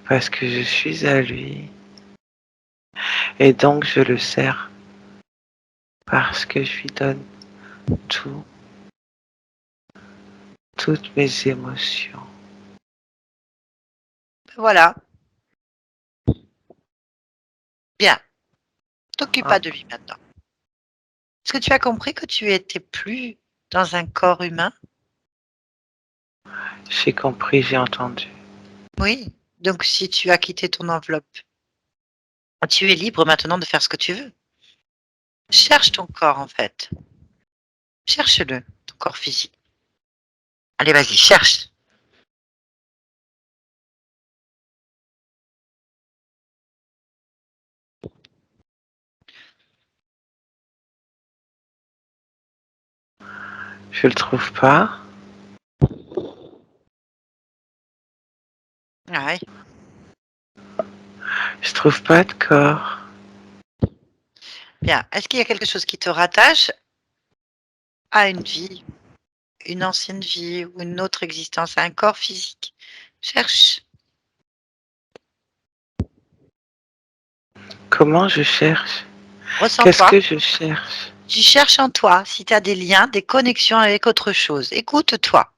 Speaker 3: Parce que je suis à lui Et donc je le sers parce que je lui donne tout, toutes mes émotions.
Speaker 1: Voilà, bien. T'occupe pas
Speaker 3: Ah,
Speaker 1: de lui maintenant. Est-ce que tu as compris que tu étais plus dans un corps humain?
Speaker 3: j'ai compris, j'ai entendu.
Speaker 1: Oui. Donc si tu as quitté ton enveloppe, tu es libre maintenant de faire ce que tu veux. Cherche ton corps en fait. Cherche-le, ton corps physique. Allez, vas-y, cherche.
Speaker 3: Je le trouve pas.
Speaker 1: Ouais.
Speaker 3: Je trouve pas de corps.
Speaker 1: Bien. Est-ce qu'il y a quelque chose qui te rattache à une vie, une ancienne vie ou une autre existence, à un corps physique? Cherche.
Speaker 3: Comment je cherche? Qu'est-ce
Speaker 1: Ressens-toi.
Speaker 3: que je cherche?
Speaker 1: Tu cherches en toi si tu as des liens, des connexions avec autre chose. Écoute-toi.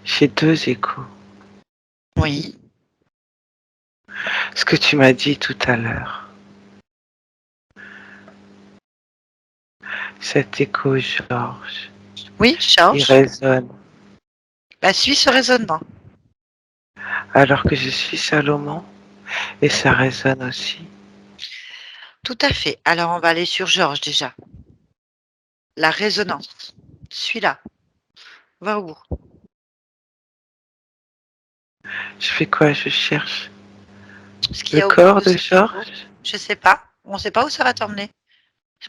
Speaker 3: J'ai deux échos.
Speaker 1: Oui.
Speaker 3: Ce que tu m'as dit tout à l'heure. Cet écho, Georges,
Speaker 1: Oui,
Speaker 3: il
Speaker 1: Georges.
Speaker 3: résonne.
Speaker 1: Bah, suis ce raisonnement.
Speaker 3: Alors que je suis Salomon, et ça résonne aussi.
Speaker 1: Tout à fait. Alors, on va aller sur Georges déjà. La résonance. Suis-là. Va où?
Speaker 3: Je fais quoi? Je cherche
Speaker 1: Ce qu'il y
Speaker 3: le
Speaker 1: a au bout
Speaker 3: corps
Speaker 1: de
Speaker 3: de
Speaker 1: cet écho.
Speaker 3: Georges.
Speaker 1: Je sais pas. On sait pas où ça va t'emmener.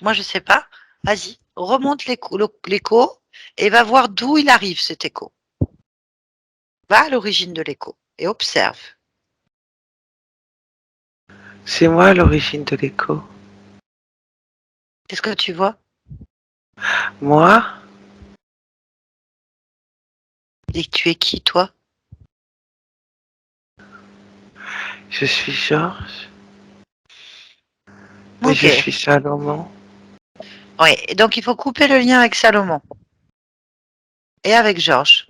Speaker 1: Moi, je sais pas. Vas-y, remonte l'écho et va voir d'où il arrive cet écho. Va à l'origine de l'écho et observe.
Speaker 3: C'est moi l'origine de l'écho.
Speaker 1: Qu'est-ce que tu vois?
Speaker 3: Moi,
Speaker 1: Et tu es qui, toi?
Speaker 3: je suis Georges, et
Speaker 1: Ok.
Speaker 3: je suis Salomon.
Speaker 1: Oui. Et donc, il faut couper le lien avec Salomon et avec Georges.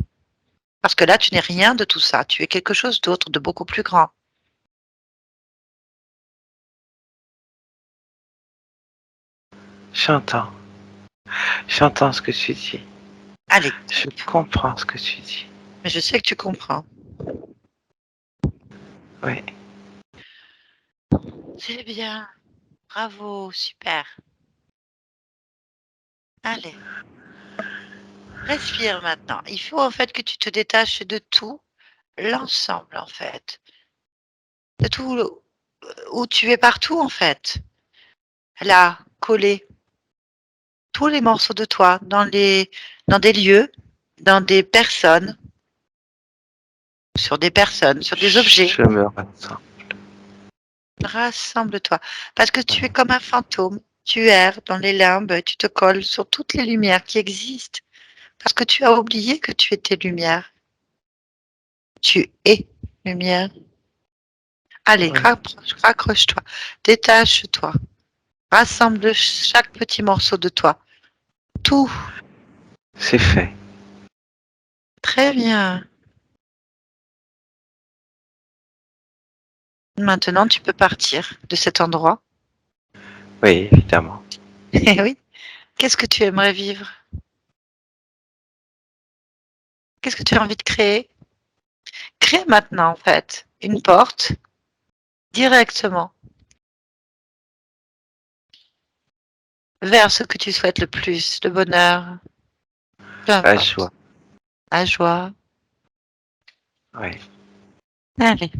Speaker 1: Parce que là, tu n'es rien de tout ça. Tu es quelque chose d'autre, de beaucoup plus grand.
Speaker 3: J'entends. J'entends ce que tu dis.
Speaker 1: Allez.
Speaker 3: Je comprends ce que tu dis.
Speaker 1: Mais je sais que tu comprends.
Speaker 3: Oui.
Speaker 1: C'est bien. Bravo. Super. Allez. Respire maintenant. Il faut en fait que tu te détaches de tout, l'ensemble en fait. De tout où tu es partout en fait. Là, collé. Tous les morceaux de toi dans des lieux, dans des personnes, sur des objets.
Speaker 3: Je me ressens.
Speaker 1: Rassemble-toi. Parce que tu es comme un fantôme. Tu erres dans les limbes, tu te colles sur toutes les lumières qui existent. Parce que tu as oublié que tu étais lumière. Tu es lumière. Allez,
Speaker 3: Oui.
Speaker 1: raccroche-toi, détache-toi, rassemble chaque petit morceau de toi. Tout.
Speaker 3: C'est fait.
Speaker 1: Très bien. Maintenant, tu peux partir de cet endroit.
Speaker 3: Oui, évidemment.
Speaker 1: Eh oui. Qu'est-ce que tu aimerais vivre? Qu'est-ce que tu as envie de créer? Crée maintenant, en fait, une porte directement vers ce que tu souhaites le plus, le bonheur, peu
Speaker 3: La
Speaker 1: importe,
Speaker 3: joie.
Speaker 1: la joie.
Speaker 3: Oui.
Speaker 1: Allez,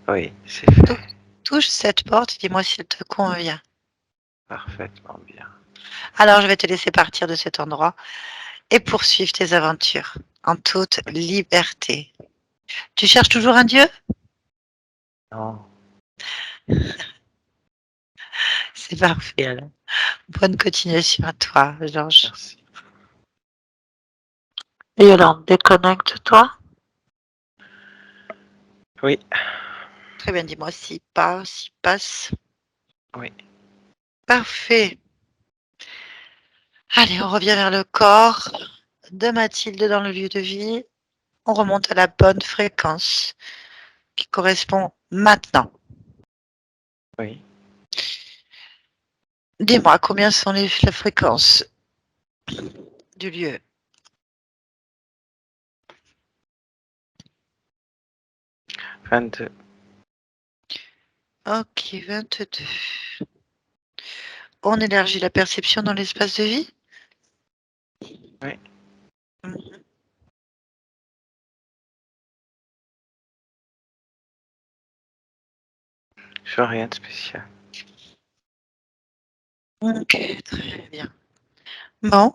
Speaker 3: Oui, c'est
Speaker 1: tou-
Speaker 3: fait.
Speaker 1: touche cette porte et dis-moi si elle te convient.
Speaker 3: Parfaitement bien.
Speaker 1: Alors, je vais te laisser partir de cet endroit et poursuivre tes aventures en toute liberté. Tu cherches toujours un Dieu?
Speaker 3: Non.
Speaker 1: C'est parfait alors. Bonne continuation à toi, Georges.
Speaker 3: Merci.
Speaker 1: Yolande, déconnecte-toi.
Speaker 3: Oui.
Speaker 1: Très bien, dis-moi s'il passe, s'il passe.
Speaker 3: Oui.
Speaker 1: Parfait. Allez, on revient vers le corps de Mathilde dans le lieu de vie. On remonte à la bonne fréquence qui correspond maintenant.
Speaker 3: Oui.
Speaker 1: Dis-moi, combien sont les fréquences du lieu?
Speaker 3: 22.
Speaker 1: Ok, 22. On élargit la perception dans l'espace de vie?
Speaker 3: Oui.
Speaker 1: Mhm.
Speaker 3: Je vois rien de spécial.
Speaker 1: Ok, très bien. Bon.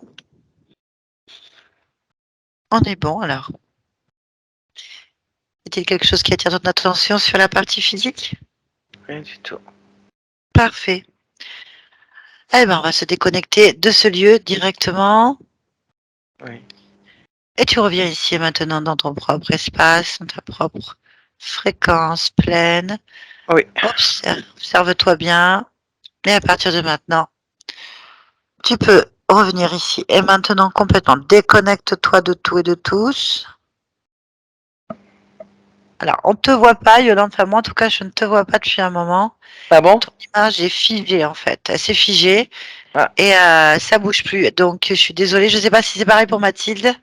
Speaker 1: On est bon alors. Est-il quelque chose qui attire ton attention sur la partie physique?
Speaker 3: Rien du tout.
Speaker 1: Parfait. Eh ben, on va se déconnecter de ce lieu directement.
Speaker 3: Oui.
Speaker 1: Et tu reviens ici et maintenant dans ton propre espace, dans ta propre fréquence pleine.
Speaker 3: Oui.
Speaker 1: Observe-toi bien. Et à partir de maintenant, tu peux revenir ici et maintenant complètement déconnecte-toi de tout et de tous. Alors, on ne te voit pas, Yolande, enfin, moi en tout cas, je ne te vois pas depuis un moment.
Speaker 3: Ah bon?
Speaker 1: Ton image est figée en fait, elle s'est figée
Speaker 3: Ah.
Speaker 1: et ça bouge plus. Donc, je suis désolée, je ne sais pas si c'est pareil pour Mathilde.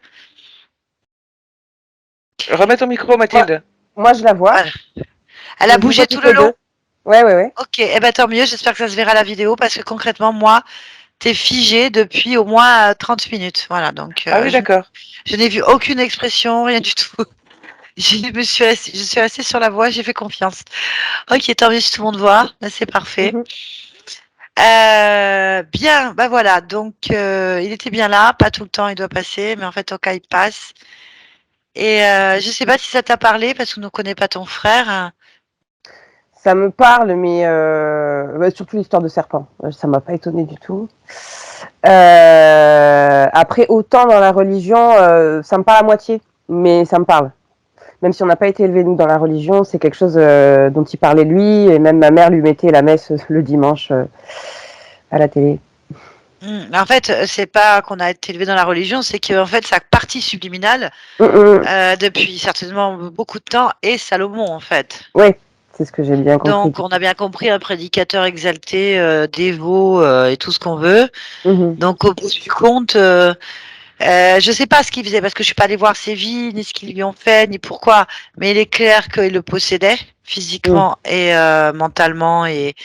Speaker 3: Remets ton micro, Mathilde.
Speaker 2: Moi, je la vois.
Speaker 1: Voilà. Elle a
Speaker 2: Je vous vois
Speaker 1: bougé tout
Speaker 2: toutes
Speaker 1: le
Speaker 2: les
Speaker 1: long.
Speaker 2: deux. Ouais, ouais, ouais.
Speaker 1: Ok, eh ben tant mieux, j'espère que ça se verra à la vidéo parce que concrètement, moi, t'es figée depuis au moins 30 minutes. Voilà, donc
Speaker 3: Ah oui, d'accord.
Speaker 1: je n'ai vu aucune expression, rien du tout. Je suis restée sur la voie, j'ai fait confiance. Ok, tant mieux si tout le monde voit, là, c'est parfait.
Speaker 2: Mhm.
Speaker 1: Bien, bah voilà, donc il était bien là, pas tout le temps il doit passer, mais en fait au cas il passe. Et je sais pas si ça t'a parlé parce qu'on ne connaît pas ton frère.
Speaker 2: Ça me parle, mais surtout l'histoire de serpent. Ça m'a pas étonné du tout. Après, autant dans la religion, ça me parle à moitié, mais ça me parle. Même si on n'a pas été élevé nous dans la religion, c'est quelque chose dont il parlait lui, et même ma mère lui mettait la messe le dimanche à la télé.
Speaker 1: En fait, c'est pas qu'on a été élevé dans la religion, c'est que en fait sa partie subliminale depuis certainement beaucoup de temps est Salomon en fait.
Speaker 2: Oui, c'est ce que j'ai bien compris.
Speaker 1: Donc on a bien compris un prédicateur exalté, dévot et tout ce qu'on veut.
Speaker 2: Mhm.
Speaker 1: Donc au bout du compte, je sais pas ce qu'il faisait parce que je suis pas allée voir ses vies, ni ce qu'ils lui ont fait, ni pourquoi. Mais il est clair qu'il le possédait
Speaker 2: Mhm.
Speaker 1: physiquement et mentalement et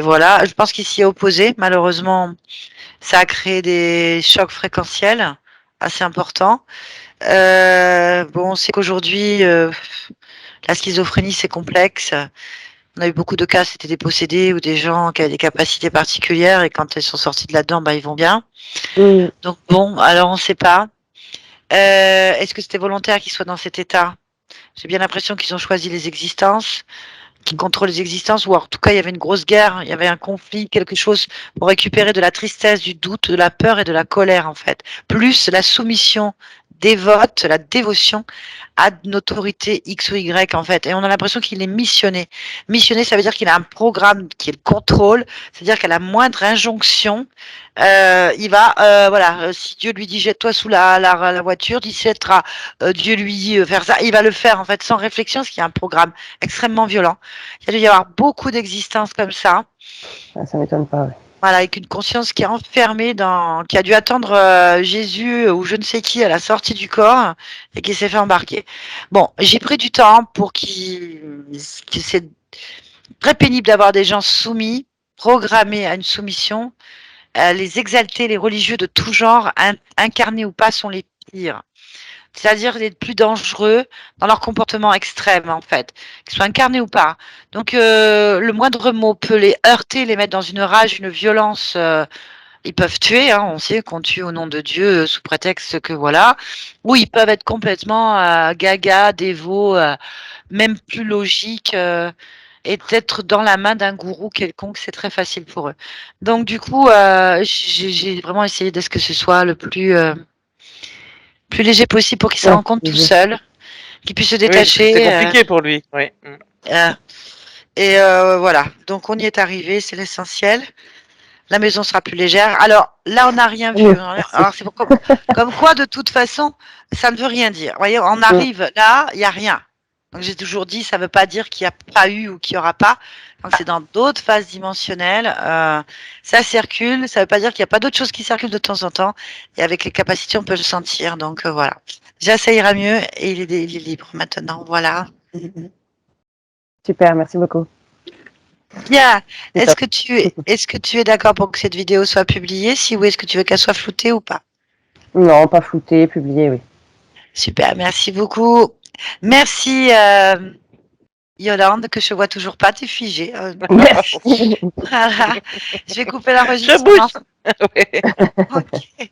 Speaker 1: voilà. Je pense qu'il s'y est opposé. Malheureusement, ça a créé des chocs fréquentiels assez importants. Bon, on sait qu'aujourd'hui, la schizophrénie c'est complexe. On a eu beaucoup de cas, c'était des possédés ou des gens qui avaient des capacités particulières et quand ils sont sortis de là-dedans, bah, ils vont bien.
Speaker 2: Mhm.
Speaker 1: Donc bon, alors on ne sait pas. Est-ce que c'était volontaire qu'ils soient dans cet état? J'ai bien l'impression qu'ils ont choisi les existences, qu'ils contrôlent les existences, ou en tout cas il y avait une grosse guerre, il y avait un conflit, quelque chose pour récupérer de la tristesse, du doute, de la peur et de la colère en fait. Plus la soumission dévote, la dévotion à une autorité X ou Y en fait. Et on a l'impression qu'il est missionné. Missionné, ça veut dire qu'il a un programme qui est le contrôle, c'est-à-dire qu'à la moindre injonction, il va, voilà, si Dieu lui dit jette-toi sous la voiture, il jettera. Dieu lui dit faire ça, il va le faire en fait sans réflexion, ce qui est un programme extrêmement violent. Il a dû y avoir beaucoup d'existences comme ça.
Speaker 2: Ah, ça m'étonne pas. Ouais.
Speaker 1: Voilà, avec une conscience qui est enfermée dans, qui a dû attendre Jésus ou je ne sais qui à la sortie du corps et qui s'est fait embarquer. Bon, j'ai pris du temps pour que c'est très pénible d'avoir des gens soumis, programmés à une soumission. Les exaltés, les religieux de tout genre, incarnés ou pas, sont les pires. C'est-à-dire les plus dangereux dans leur comportement extrême, en fait, qu'ils soient incarnés ou pas. Donc, le moindre mot peut les heurter, les mettre dans une rage, une violence. Ils peuvent tuer, hein, on sait qu'on tue au nom de Dieu sous prétexte que voilà. Ou ils peuvent être complètement gaga, dévots, même plus logiques. et d'être dans la main d'un gourou quelconque, c'est très facile pour eux. Donc du coup, j'ai vraiment essayé de ce que ce soit le plus léger possible pour qu'ils se
Speaker 2: Ouais,
Speaker 1: rendent compte tout
Speaker 2: léger.
Speaker 1: seul, qu'ils puissent se
Speaker 3: Oui, parce que c'était
Speaker 1: détacher.
Speaker 3: compliqué pour lui. Oui.
Speaker 1: Euh, voilà, donc on y est arrivé, c'est l'essentiel. La maison sera plus légère. Alors là, on n'a rien
Speaker 2: Oui,
Speaker 1: vu.
Speaker 2: merci.
Speaker 1: Alors c'est comme quoi, de toute façon, ça ne veut rien dire. Vous voyez, on arrive là, il n'y a rien. Donc j'ai toujours dit, ça ne veut pas dire qu'il n'y a pas eu ou qu'il n'y aura pas. Donc c'est dans d'autres phases dimensionnelles. Ça circule, ça ne veut pas dire qu'il n'y a pas d'autres choses qui circulent de temps en temps. Et avec les capacités, on peut le sentir. Donc voilà. Déjà, ça ira mieux et il est libre maintenant. Voilà.
Speaker 2: Super, merci beaucoup.
Speaker 1: Bien.
Speaker 2: C'est top.
Speaker 1: Est-ce que tu es d'accord pour que cette vidéo soit publiée? Si oui, est-ce que tu veux qu'elle soit floutée ou pas?
Speaker 2: Non, pas flouté, publié, oui.
Speaker 1: Super, merci beaucoup. Merci Yolande, que je vois toujours pas, tu es figée.
Speaker 2: Merci.
Speaker 1: Voilà. Je vais couper
Speaker 3: Je bouge.
Speaker 1: l'enregistrement.
Speaker 3: Oui.
Speaker 1: Ok.